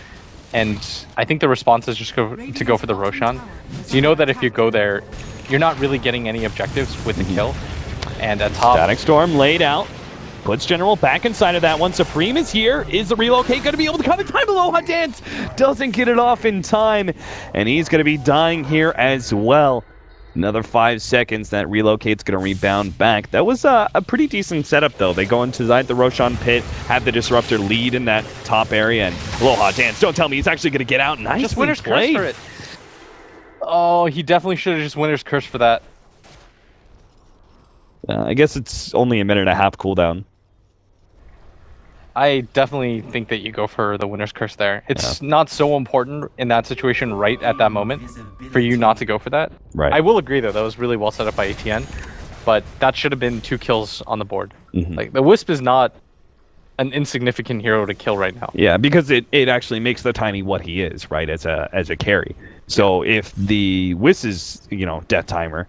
and I think the response is just to go for the Roshan. So you know that if you go there, you're not really getting any objectives with the kill. And at top... Static Storm laid out. Puts General back inside of that one. Supreme is here. Is the relocate going to be able to come in time? Aloha Dance doesn't get it off in time. And he's going to be dying here as well. Another 5 seconds. That relocate's going to rebound back. That was a pretty decent setup, though. They go inside the Roshan pit, have the Disruptor lead in that top area. And Aloha Dance, don't tell me he's actually going to get out. Nice. Just Winner's Curse for it. Oh, he definitely should have just Winner's Curse for that. I guess it's only a minute and a half cooldown. I definitely think that you go for the Winner's Curse there. It's not so important in that situation right at that moment for you not to go for that. Right. I will agree, though. That was really well set up by ATN. But that should have been 2 kills on the board. Like, the Wisp is not an insignificant hero to kill right now. Yeah, because it actually makes the Tiny what he is, right, as a carry. So if the Wisp is, death timer,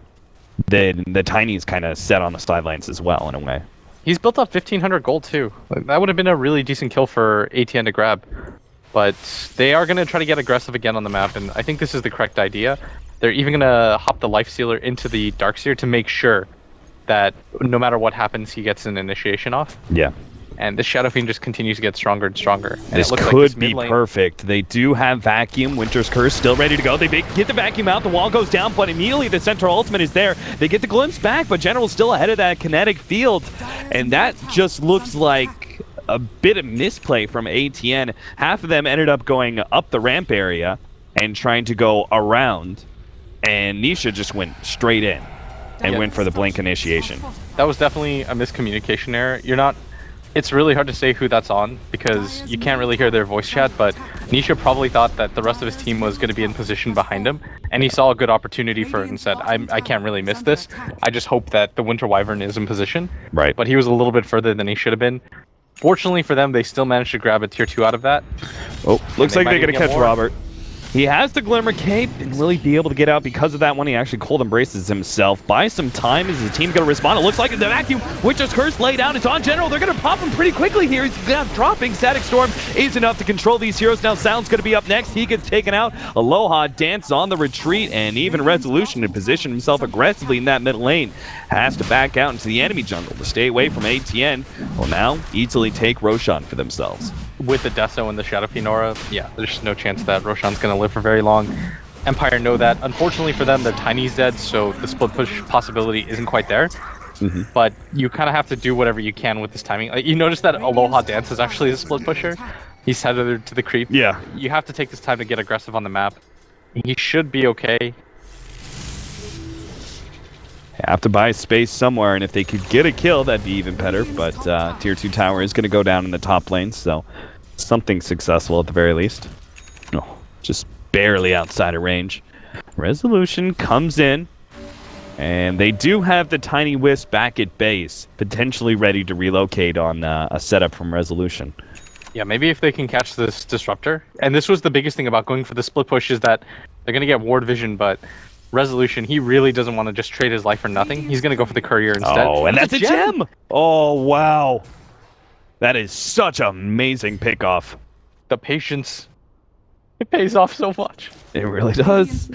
then the Tiny is kind of set on the sidelines as well, in a way. He's built up 1,500 gold, too. Like, that would have been a really decent kill for ATN to grab. But they are going to try to get aggressive again on the map, and I think this is the correct idea. They're even going to hop the Life Sealer into the Darkseer to make sure that no matter what happens, he gets an initiation off. Yeah. And this Shadow Fiend just continues to get stronger and stronger. And this could be perfect. They do have Vacuum. Winter's Curse still ready to go. They get the Vacuum out. The wall goes down, but immediately the Centaur ultimate is there. They get the glimpse back, but General's still ahead of that kinetic field. And that just looks like a bit of misplay from ATN. Half of them ended up going up the ramp area and trying to go around. And Nisha just went straight in and went for the blink initiation. That was definitely a miscommunication error. It's really hard to say who that's on because you can't really hear their voice chat, but Nisha probably thought that the rest of his team was going to be in position behind him, and he saw a good opportunity for it and said, I can't really miss this. I just hope that the Winter Wyvern is in position. Right. But he was a little bit further than he should have been. Fortunately for them, they still managed to grab a tier 2 out of that. Oh, looks like they're going to catch Robert. He has the Glimmer Cape, and will he be able to get out because of that one? He actually cold embraces himself. Buy some time. Is the team going to respond? It looks like the Vacuum, Winter's Curse laid down. It's on General. They're going to pop him pretty quickly here. He's dropping. Static Storm is enough to control these heroes. Now Sound's going to be up next. He gets taken out. Aloha Dance on the retreat, and even Resolution to position himself aggressively in that mid lane. Has to back out into the enemy jungle to stay away from ATN. Will now easily take Roshan for themselves. With the Deso and the Shadow Fiend aura, yeah, there's no chance that Roshan's going to live for very long. Empire know that. Unfortunately for them, their Tiny's dead, so the split push possibility isn't quite there. But you kind of have to do whatever you can with this timing. Like, you notice that Aloha Dance is actually a split pusher. He's headed to the creep. Yeah. You have to take this time to get aggressive on the map. He should be okay. Have to buy space somewhere, and if they could get a kill, that'd be even better. But tier 2 tower is going to go down in the top lane, so something successful at the very least. No, just barely outside of range. Resolution comes in, and they do have the Tiny Wisp back at base, potentially ready to relocate on a setup from Resolution. Yeah, maybe if they can catch this Disruptor. And this was the biggest thing about going for the split push is that they're going to get ward vision, but Resolution, he really doesn't want to just trade his life for nothing. He's going to go for the courier instead. Oh, and that's a gem! Oh, wow. That is such an amazing pickoff. The patience, it pays off so much. It really does.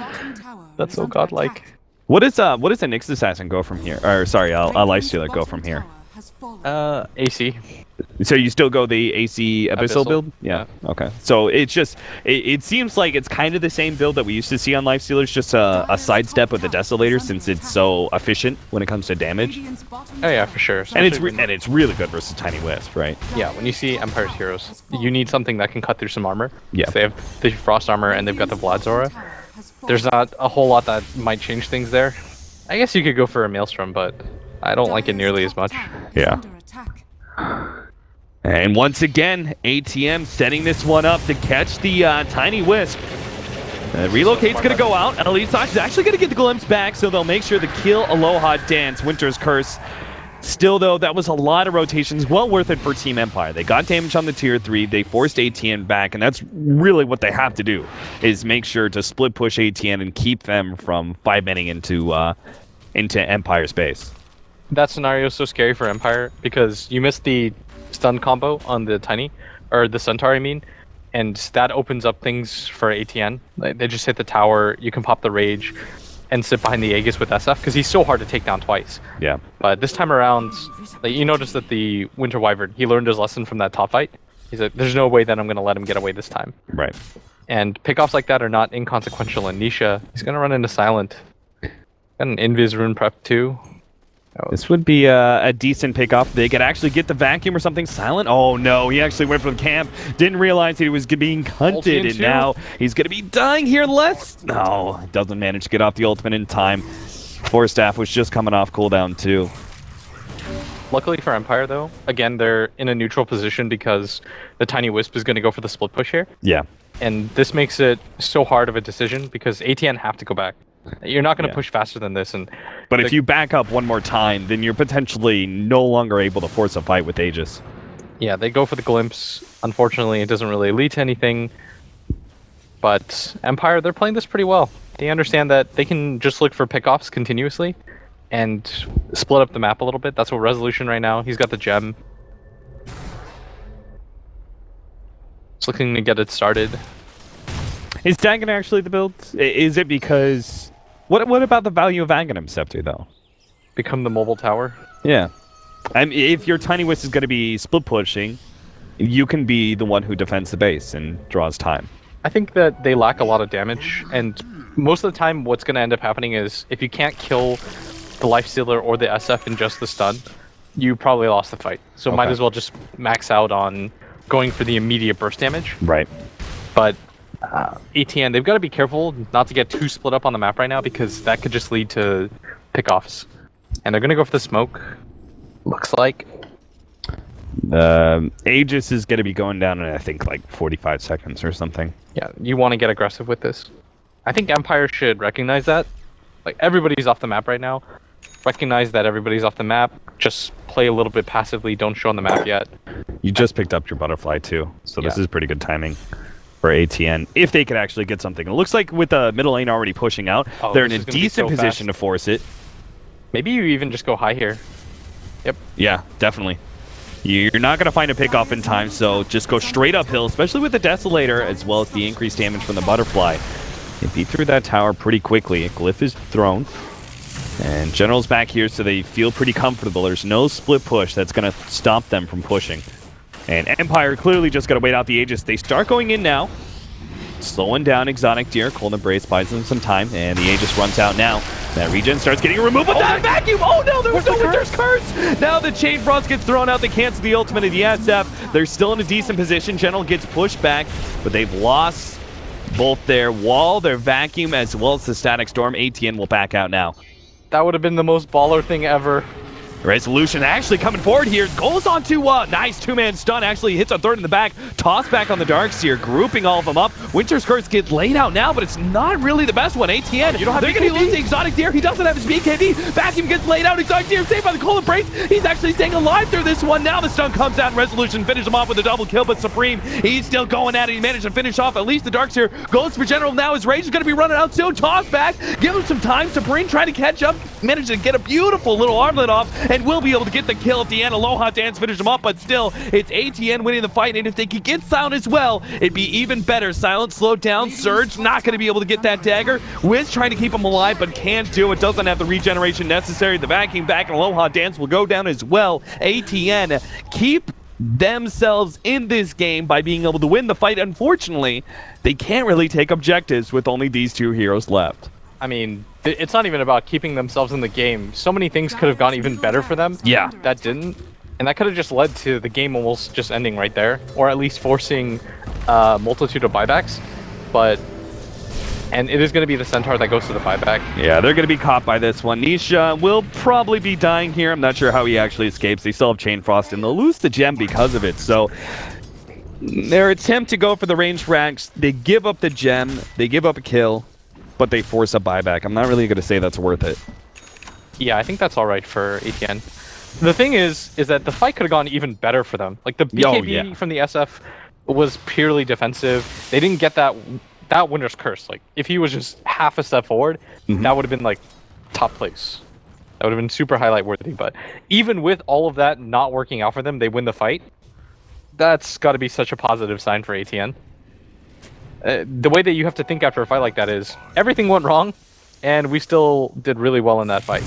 That's so godlike. What is a Nyx assassin go from here? Or sorry, a lifestealer go from here? AC. So you still go the AC Abyssal build? Yeah. Okay. So it's just, it seems like it's kind of the same build that we used to see on Lifestealers, just a sidestep with the Desolator since it's so efficient when it comes to damage. Oh yeah, for sure. And it's really good versus Tiny Wisp, right? Yeah, when you see Empire's heroes, you need something that can cut through some armor. Yeah. They have the Frost armor and they've got the Vlad's aura. There's not a whole lot that might change things there. I guess you could go for a Maelstrom, but I don't like it nearly as much. Yeah. And once again, ATM setting this one up to catch the Tiny Wisp. Relocate's going to go out. Elite Sox is actually going to get the glimpse back, so they'll make sure to kill Aloha Dance, Winter's Curse. Still, though, that was a lot of rotations. Well worth it for Team Empire. They got damage on the tier 3. They forced ATN back, and that's really what they have to do, is make sure to split push ATN and keep them from 5-manning into Empire's base. That scenario is so scary for Empire because you missed the stun combo on the Tiny, or the Centaur, I mean, and that opens up things for ATN. Like, they just hit the tower, you can pop the Rage, and sit behind the Aegis with SF, because he's so hard to take down twice. Yeah. But this time around, like, you notice that the Winter Wyvern, he learned his lesson from that top fight. He's like, there's no way that I'm going to let him get away this time. Right. And pickoffs like that are not inconsequential, and Nisha, he's going to run into Silent. Got an Invis rune prep too. This would be a decent pickoff. They could actually get the vacuum or something. Silent. Oh no, he actually went for the camp. Didn't realize he was being hunted, and now he's going to be dying here. No, doesn't manage to get off the ultimate in time. Force Staff was just coming off cooldown too. Luckily for Empire though, again, they're in a neutral position because the Tiny Wisp is going to go for the split push here. Yeah. And this makes it so hard of a decision because ATN have to go back. You're not going to push faster than this. But if you back up one more time, then you're potentially no longer able to force a fight with Aegis. Yeah, they go for the glimpse. Unfortunately, it doesn't really lead to anything. But Empire, they're playing this pretty well. They understand that they can just look for pickoffs continuously and split up the map a little bit. That's what Resolution right now. He's got the gem. Just looking to get it started. Is Dagon actually the build? Is it because... What about the value of Aghanim Scepter, though? Become the mobile tower? Yeah. I mean, if your Tiny Wisp is going to be split pushing, you can be the one who defends the base and draws time. I think that they lack a lot of damage, and most of the time what's going to end up happening is if you can't kill the Lifestealer or the SF in just the stun, you probably lost the fight. So might as well just max out on going for the immediate burst damage. Right. But ATN, they've got to be careful not to get too split up on the map right now because that could just lead to pickoffs. And they're going to go for the smoke, looks like. Aegis is going to be going down in, I think, like 45 seconds or something. Yeah, you want to get aggressive with this. I think Empire should recognize that. Like, everybody's off the map right now. Recognize that everybody's off the map. Just play a little bit passively. Don't show on the map yet. You just picked up your butterfly, too. So this is pretty good timing for ATN, if they could actually get something. It looks like with the middle lane already pushing out, they're in a decent position to force it. Maybe you even just go high here. Yep. Yeah, definitely. You're not going to find a pickoff in time, so just go straight uphill, especially with the Desolator, as well as the increased damage from the Butterfly. They beat through that tower pretty quickly. A Glyph is thrown. And General's back here, so they feel pretty comfortable. There's no split push that's going to stop them from pushing. And Empire clearly just got to wait out the Aegis. They start going in now. Slowing down Exotic Deer. Cold Embrace buys them some time, and the Aegis runs out now. That regen starts getting removed, but that vacuum! Oh no, there was no Winter's Curse! Now the Chain Frost gets thrown out. They cancel the ultimate of the SF. They're still in a decent position. General gets pushed back, but they've lost both their wall, their vacuum, as well as the Static Storm. ATN will back out now. That would have been the most baller thing ever. Resolution actually coming forward here. Goes on to nice two-man stun. Actually hits a third in the back. Toss back on the Darkseer, grouping all of them up. Winter's Curse gets laid out now, but it's not really the best one. ATN, you don't have they're going to BKB? lose the Exotic Deer. He doesn't have his BKB. Vacuum gets laid out. Exotic Deer saved by the Cold Embrace. He's actually staying alive through this one. Now the stun comes out, and Resolution finishes him off with a double kill, but Supreme, he's still going at it. He managed to finish off at least the Darks here. Goes for General now. His Rage is going to be running out soon. Toss back. Give him some time. Supreme trying to catch up. Managed to get a beautiful little armlet off, and will be able to get the kill at the end. Aloha Dance finish him off, but still, it's ATN winning the fight, and if they could get Silent as well, it'd be even better. Silent slowed down. Surge not going to be able to get that dagger. Wiz trying to keep him alive, but can't do it. Doesn't have the regeneration necessary. The vacuum back and Aloha Dance will go down as well. ATN keep themselves in this game by being able to win the fight. Unfortunately, they can't really take objectives with only these two heroes left. I mean, it's not even about keeping themselves in the game. So many things could have gone even better for them. Yeah. That didn't. And that could have just led to the game almost just ending right there. Or at least forcing a multitude of buybacks. And it is going to be the Centaur that goes to the buyback. Yeah, they're going to be caught by this one. Nisha will probably be dying here. I'm not sure how he actually escapes. They still have Chain Frost, and they'll lose the gem because of it. So their attempt to go for the range frags, they give up the gem, they give up a kill, but they force a buyback. I'm not really going to say that's worth it. Yeah, I think that's all right for ATN. The thing is that the fight could have gone even better for them. Like the BKB from the SF was purely defensive. They didn't get that Winter's Curse. Like if he was just half a step forward, that would have been like top place. That would have been super highlight worthy. But even with all of that not working out for them, they win the fight. That's got to be such a positive sign for ATN. The way that you have to think after a fight like that is everything went wrong, and we still did really well in that fight.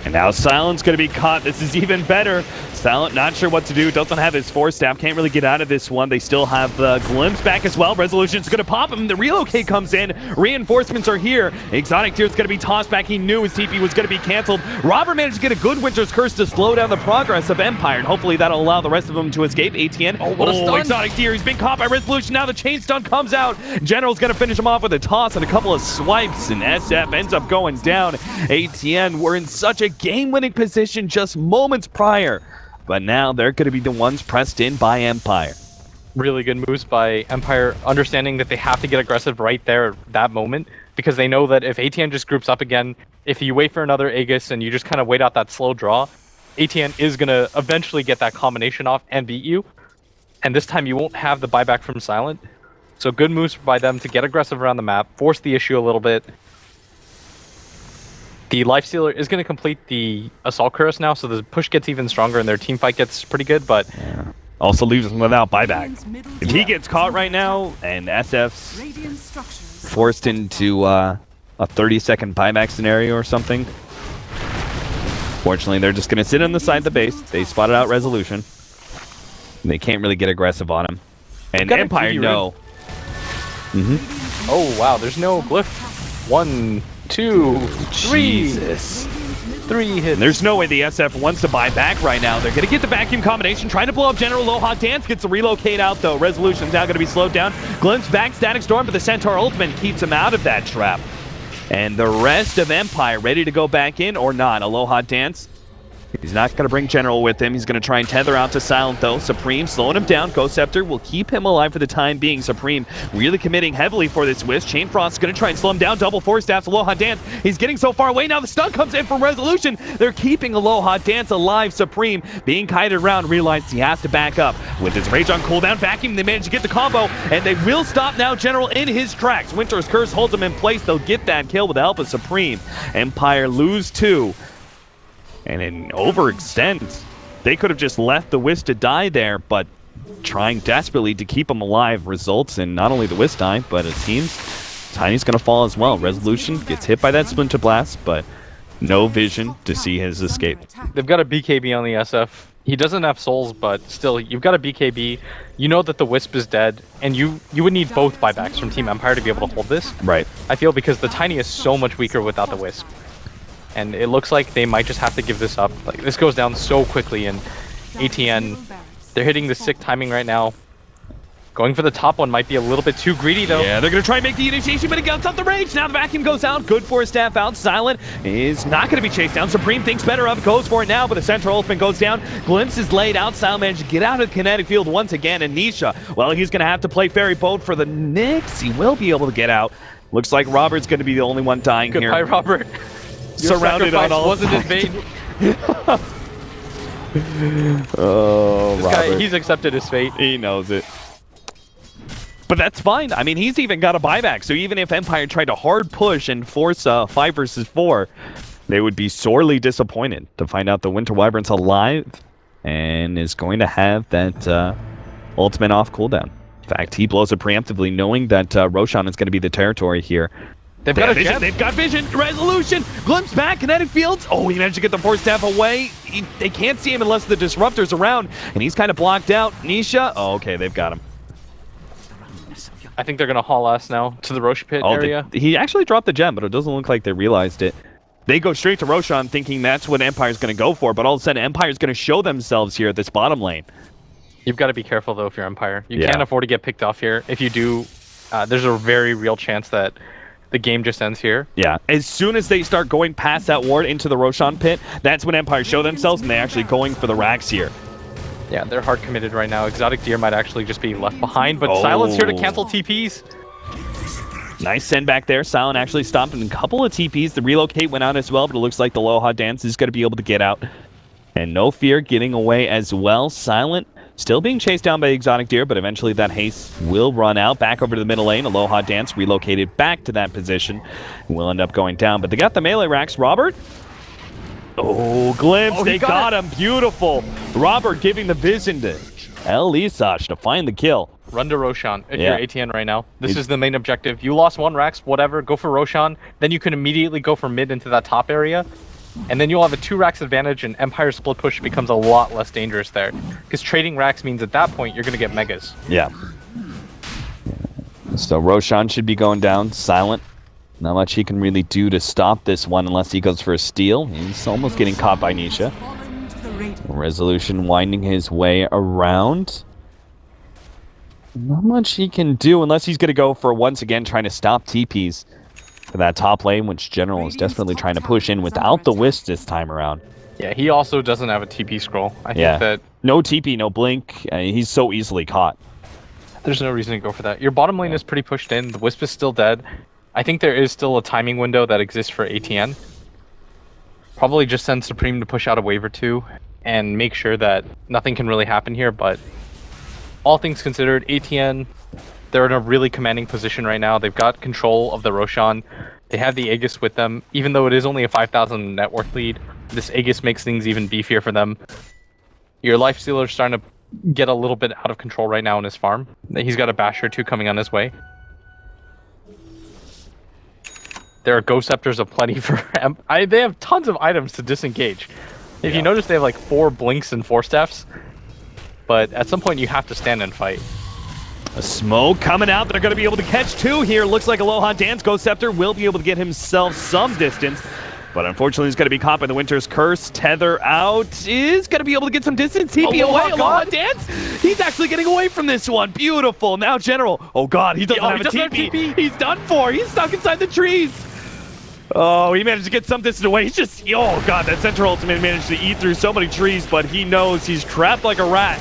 And now Silent's going to be caught. This is even better. Silent not sure what to do. Doesn't have his Force Staff. Can't really get out of this one. They still have the Glimpse back as well. Resolution's going to pop him. The relocate comes in. Reinforcements are here. Exotic Deer's going to be tossed back. He knew his TP was going to be canceled. Robert managed to get a good Winter's Curse to slow down the progress of Empire, and hopefully that'll allow the rest of them to escape. ATN. Oh, what a stun. Exotic Deer. He's been caught by Resolution. Now the chain stun comes out. General's going to finish him off with a toss and a couple of swipes, and SF ends up going down. ATN were in such a game-winning position just moments prior, but now they're going to be the ones pressed in by Empire. Really good moves by Empire, understanding that they have to get aggressive right there at that moment, because they know that if ATN just groups up again, if you wait for another Aegis and you just kind of wait out that slow draw, ATN is going to eventually get that combination off and beat you. And this time you won't have the buyback from Silent. So good moves by them to get aggressive around the map, force the issue a little bit. The Lifestealer is going to complete the Assault Cuirass now, so the push gets even stronger and their team fight gets pretty good, but... Yeah. Also leaves them without buyback. If he gets caught right now, and SF's forced into a 30-second buyback scenario or something, fortunately they're just going to sit on the side of the base. They spotted out Resolution. They can't really get aggressive on him. And Empire, no. Oh, wow, there's no glyph. 1, 2, 3. Jesus. 3 hits. And there's no way the SF wants to buy back right now. They're going to get the vacuum combination, trying to blow up General. Aloha Dance gets the relocate out, though. Resolution's now going to be slowed down. Glimpse back, Static Storm, but the Centaur ultimate keeps him out of that trap. And the rest of Empire ready to go back in or not. Aloha Dance, he's not going to bring General with him. He's going to try and tether out to Silent, though. Supreme slowing him down. Ghost Scepter will keep him alive for the time being. Supreme really committing heavily for this Wiz. Chain Frost's going to try and slow him down. Double Force Staff. Aloha Dance, he's getting so far away now. The stun comes in from Resolution. They're keeping Aloha Dance alive. Supreme being kited around, realized he has to back up. With his Rage on cooldown, Vacuum, they manage to get the combo, and they will stop now General in his tracks. Winter's Curse holds him in place. They'll get that kill with the help of Supreme. Empire lose 2. And it overextends. They could have just left the Wisp to die there, but trying desperately to keep him alive results in not only the Wisp die, but it seems Tiny's going to fall as well. Resolution gets hit by that Splinter Blast, but no vision to see his escape. They've got a BKB on the SF. He doesn't have souls, but still, you've got a BKB. You know that the Wisp is dead, and you would need both buybacks from Team Empire to be able to hold this. Right. I feel because the Tiny is so much weaker without the Wisp. And it looks like they might just have to give this up. Like, this goes down so quickly, and ATN, they're hitting the sick timing right now. Going for the top one might be a little bit too greedy, though. Yeah, they're going to try and make the initiation, but it gets up the range. Now the vacuum goes out. Good for a staff out. Silent is not going to be chased down. Supreme thinks better of, goes for it now, but the central ultimate goes down. Glimpse is laid out. Silent managed to get out of the kinetic field once again. And Nisha, well, he's going to have to play ferry boat for the Knicks. He will be able to get out. Looks like Robert's going to be the only one dying here. Goodbye, Robert. Surrounded on all. Wasn't in vain. Oh, This Robert. guy, he's accepted his fate. He knows it. But that's fine. I mean, he's even got a buyback. So even if Empire tried to hard push and force 5 versus 4, they would be sorely disappointed to find out the Winter Wyvern's alive and is going to have that ultimate off cooldown. In fact, he blows it preemptively, knowing that Roshan is going to be the territory here. They've got a vision. gem. They've got vision. Resolution. Glimpse back. Kinetic fields. Oh, he managed to get the force staff away. They can't see him unless the disruptor's around, and he's kind of blocked out. Nisha. Oh, okay, they've got him. I think they're going to haul us now to the Roche pit area. He actually dropped the gem, but it doesn't look like they realized it. They go straight to Roshan thinking that's what Empire's going to go for, but all of a sudden Empire's going to show themselves here at this bottom lane. You've got to be careful, though, if you're Empire. You Yeah. can't afford to get picked off here. If you do, there's a very real chance that the game just ends here. Yeah, as soon as they start going past that ward into the Roshan pit, that's when Empire show themselves, and they're actually going for the racks here. Yeah, they're hard committed right now. Exotic Deer might actually just be left behind, but Silent's here to cancel TPs. Nice send back there. Silent actually stopped in a couple of TPs. The relocate went out as well, but it looks like the Aloha Dance is going to be able to get out. And No Fear getting away as well. Silent still being chased down by Exotic Deer, but eventually that haste will run out. Back over to the middle lane. Aloha Dance relocated back to that position. Will end up going down, but they got the melee racks. Robert? Oh, Glimpse. They got him. Beautiful. Robert giving the vision to El Isach to find the kill. Run to Roshan if Yeah. you're ATN right now. This is the main objective. You lost 1 Rax, whatever, go for Roshan. Then you can immediately go for mid into that top area. And then you'll have a 2 Rax advantage, and Empire split push becomes a lot less dangerous there. Because trading Rax means at that point you're going to get megas. Yeah. So Roshan should be going down. Silent. Not much he can really do to stop this one unless he goes for a steal. He's almost getting caught by Nisha. Fallen to the radiant. Resolution winding his way around. Not much he can do unless he's going to go for, once again, trying to stop TPs for that top lane, which General is desperately trying to push in without the Wisp this time around. Yeah, he also doesn't have a TP scroll. I think that No TP, no blink. He's so easily caught. there's no reason to go for that. Your bottom lane is pretty pushed in. The Wisp is still dead. I think there is still a timing window that exists for ATN. Probably just send Supreme to push out a wave or 2 and make sure that nothing can really happen here, but all things considered, ATN, they're in a really commanding position right now. They've got control of the Roshan. They have the Aegis with them. Even though it is only a 5,000 net worth lead, this Aegis makes things even beefier for them. Your Lifestealer's starting to get a little bit out of control right now in his farm. He's got a Basher or 2 coming on his way. There are Ghost Scepters aplenty for they have tons of items to disengage. If you notice, they have like 4 Blinks and 4 Staffs. But at some point, you have to stand and fight. A smoke coming out. They're going to be able to catch 2 here. Looks like Aloha Dance. Ghost Scepter will be able to get himself some distance. But unfortunately, he's going to be caught by the Winter's Curse. Tether out is going to be able to get some distance. TP away. Aloha Dance. He's actually getting away from this one. Beautiful. Now General. Oh, God. He doesn't have a TP. He's done for. He's stuck inside the trees. Oh, he managed to get some distance away. He's just, oh God, that Centaur ultimate managed to eat through so many trees, but he knows he's trapped like a rat.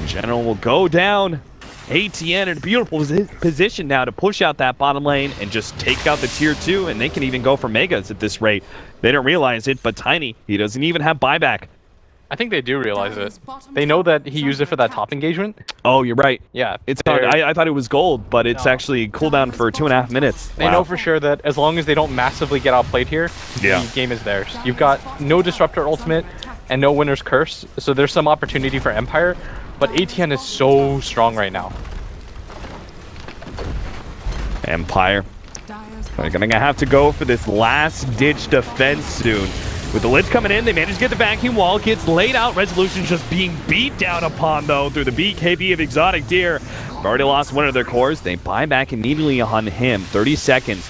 General will go down. ATN in a beautiful position now to push out that bottom lane and just take out the tier 2, and they can even go for megas at this rate. They don't realize it, but Tiny, he doesn't even have buyback. I think they do realize it. They know that he used it for that top engagement. Oh, you're right. Yeah. It's I thought it was gold, but it's actually cooldown for 2.5 minutes. They know for sure that as long as they don't massively get outplayed here, the game is theirs. You've got no Disruptor ultimate and no Winner's Curse, so there's some opportunity for Empire, but ATN is so strong right now. Empire. They're going to have to go for this last-ditch defense soon. With the lids coming in, they manage to get the vacuum wall. Gets laid out. Resolution just being beat down upon, though, through the BKB of Exotic Deer. They've already lost one of their cores. They buy back immediately on him. 30 seconds.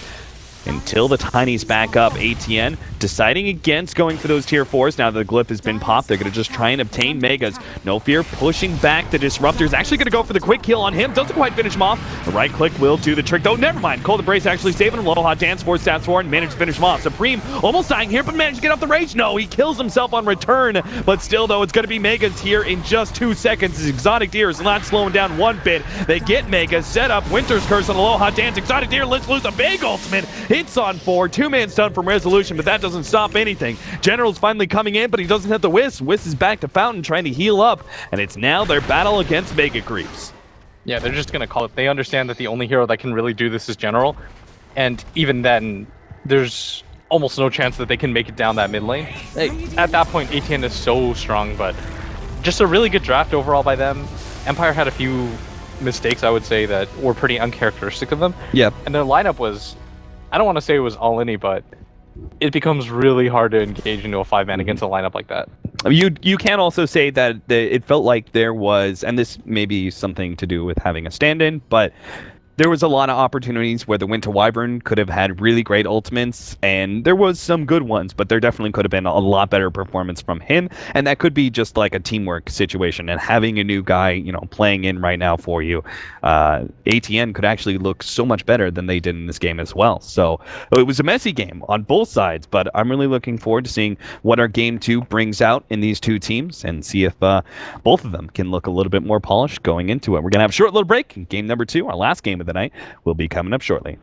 until the Tiny's back up. ATN deciding against going for those tier 4s. Now that the glyph has been popped, they're going to just try and obtain Megas. No Fear pushing back the Disruptor's actually going to go for the quick kill on him. Doesn't quite finish him off. The right click will do the trick, though. Never mind. Cold Embrace actually saving him. Low Hot Dance, 4 stats for, and managed to finish him off. Supreme almost dying here, but managed to get off the rage. No, he kills himself on return, but still, though, it's going to be Megas here in just 2 seconds. His Exotic Deer is not slowing down one bit. They get Megas, set up Winter's Curse on the Low Hot Dance. Exotic Deer lets loose a big ultimate. Hits on 4. 2-man stun from Resolution, but that doesn't stop anything. General's finally coming in, but he doesn't have the Wisp. Wisp is back to Fountain trying to heal up, and it's now their battle against Mega Creeps. Yeah, they're just going to call it. They understand that the only hero that can really do this is General, and even then, there's almost no chance that they can make it down that mid lane. At that point, ATN is so strong, but just a really good draft overall by them. Empire had a few mistakes, I would say, that were pretty uncharacteristic of them. Yeah. And their lineup was, I don't want to say it was all-in-y, but it becomes really hard to engage into a 5-man against a lineup like that. You can also say that it felt like there was, and this may be something to do with having a stand-in, but there was a lot of opportunities where the Winter Wyvern could have had really great ultimates, and there was some good ones, but there definitely could have been a lot better performance from him, and that could be just like a teamwork situation, and having a new guy, you know, playing in right now for you, ATN could actually look so much better than they did in this game as well. So it was a messy game on both sides, but I'm really looking forward to seeing what our Game 2 brings out in these two teams, and see if both of them can look a little bit more polished going into it. We're going to have a short little break, and game number 2, our last game of the night, will be coming up shortly.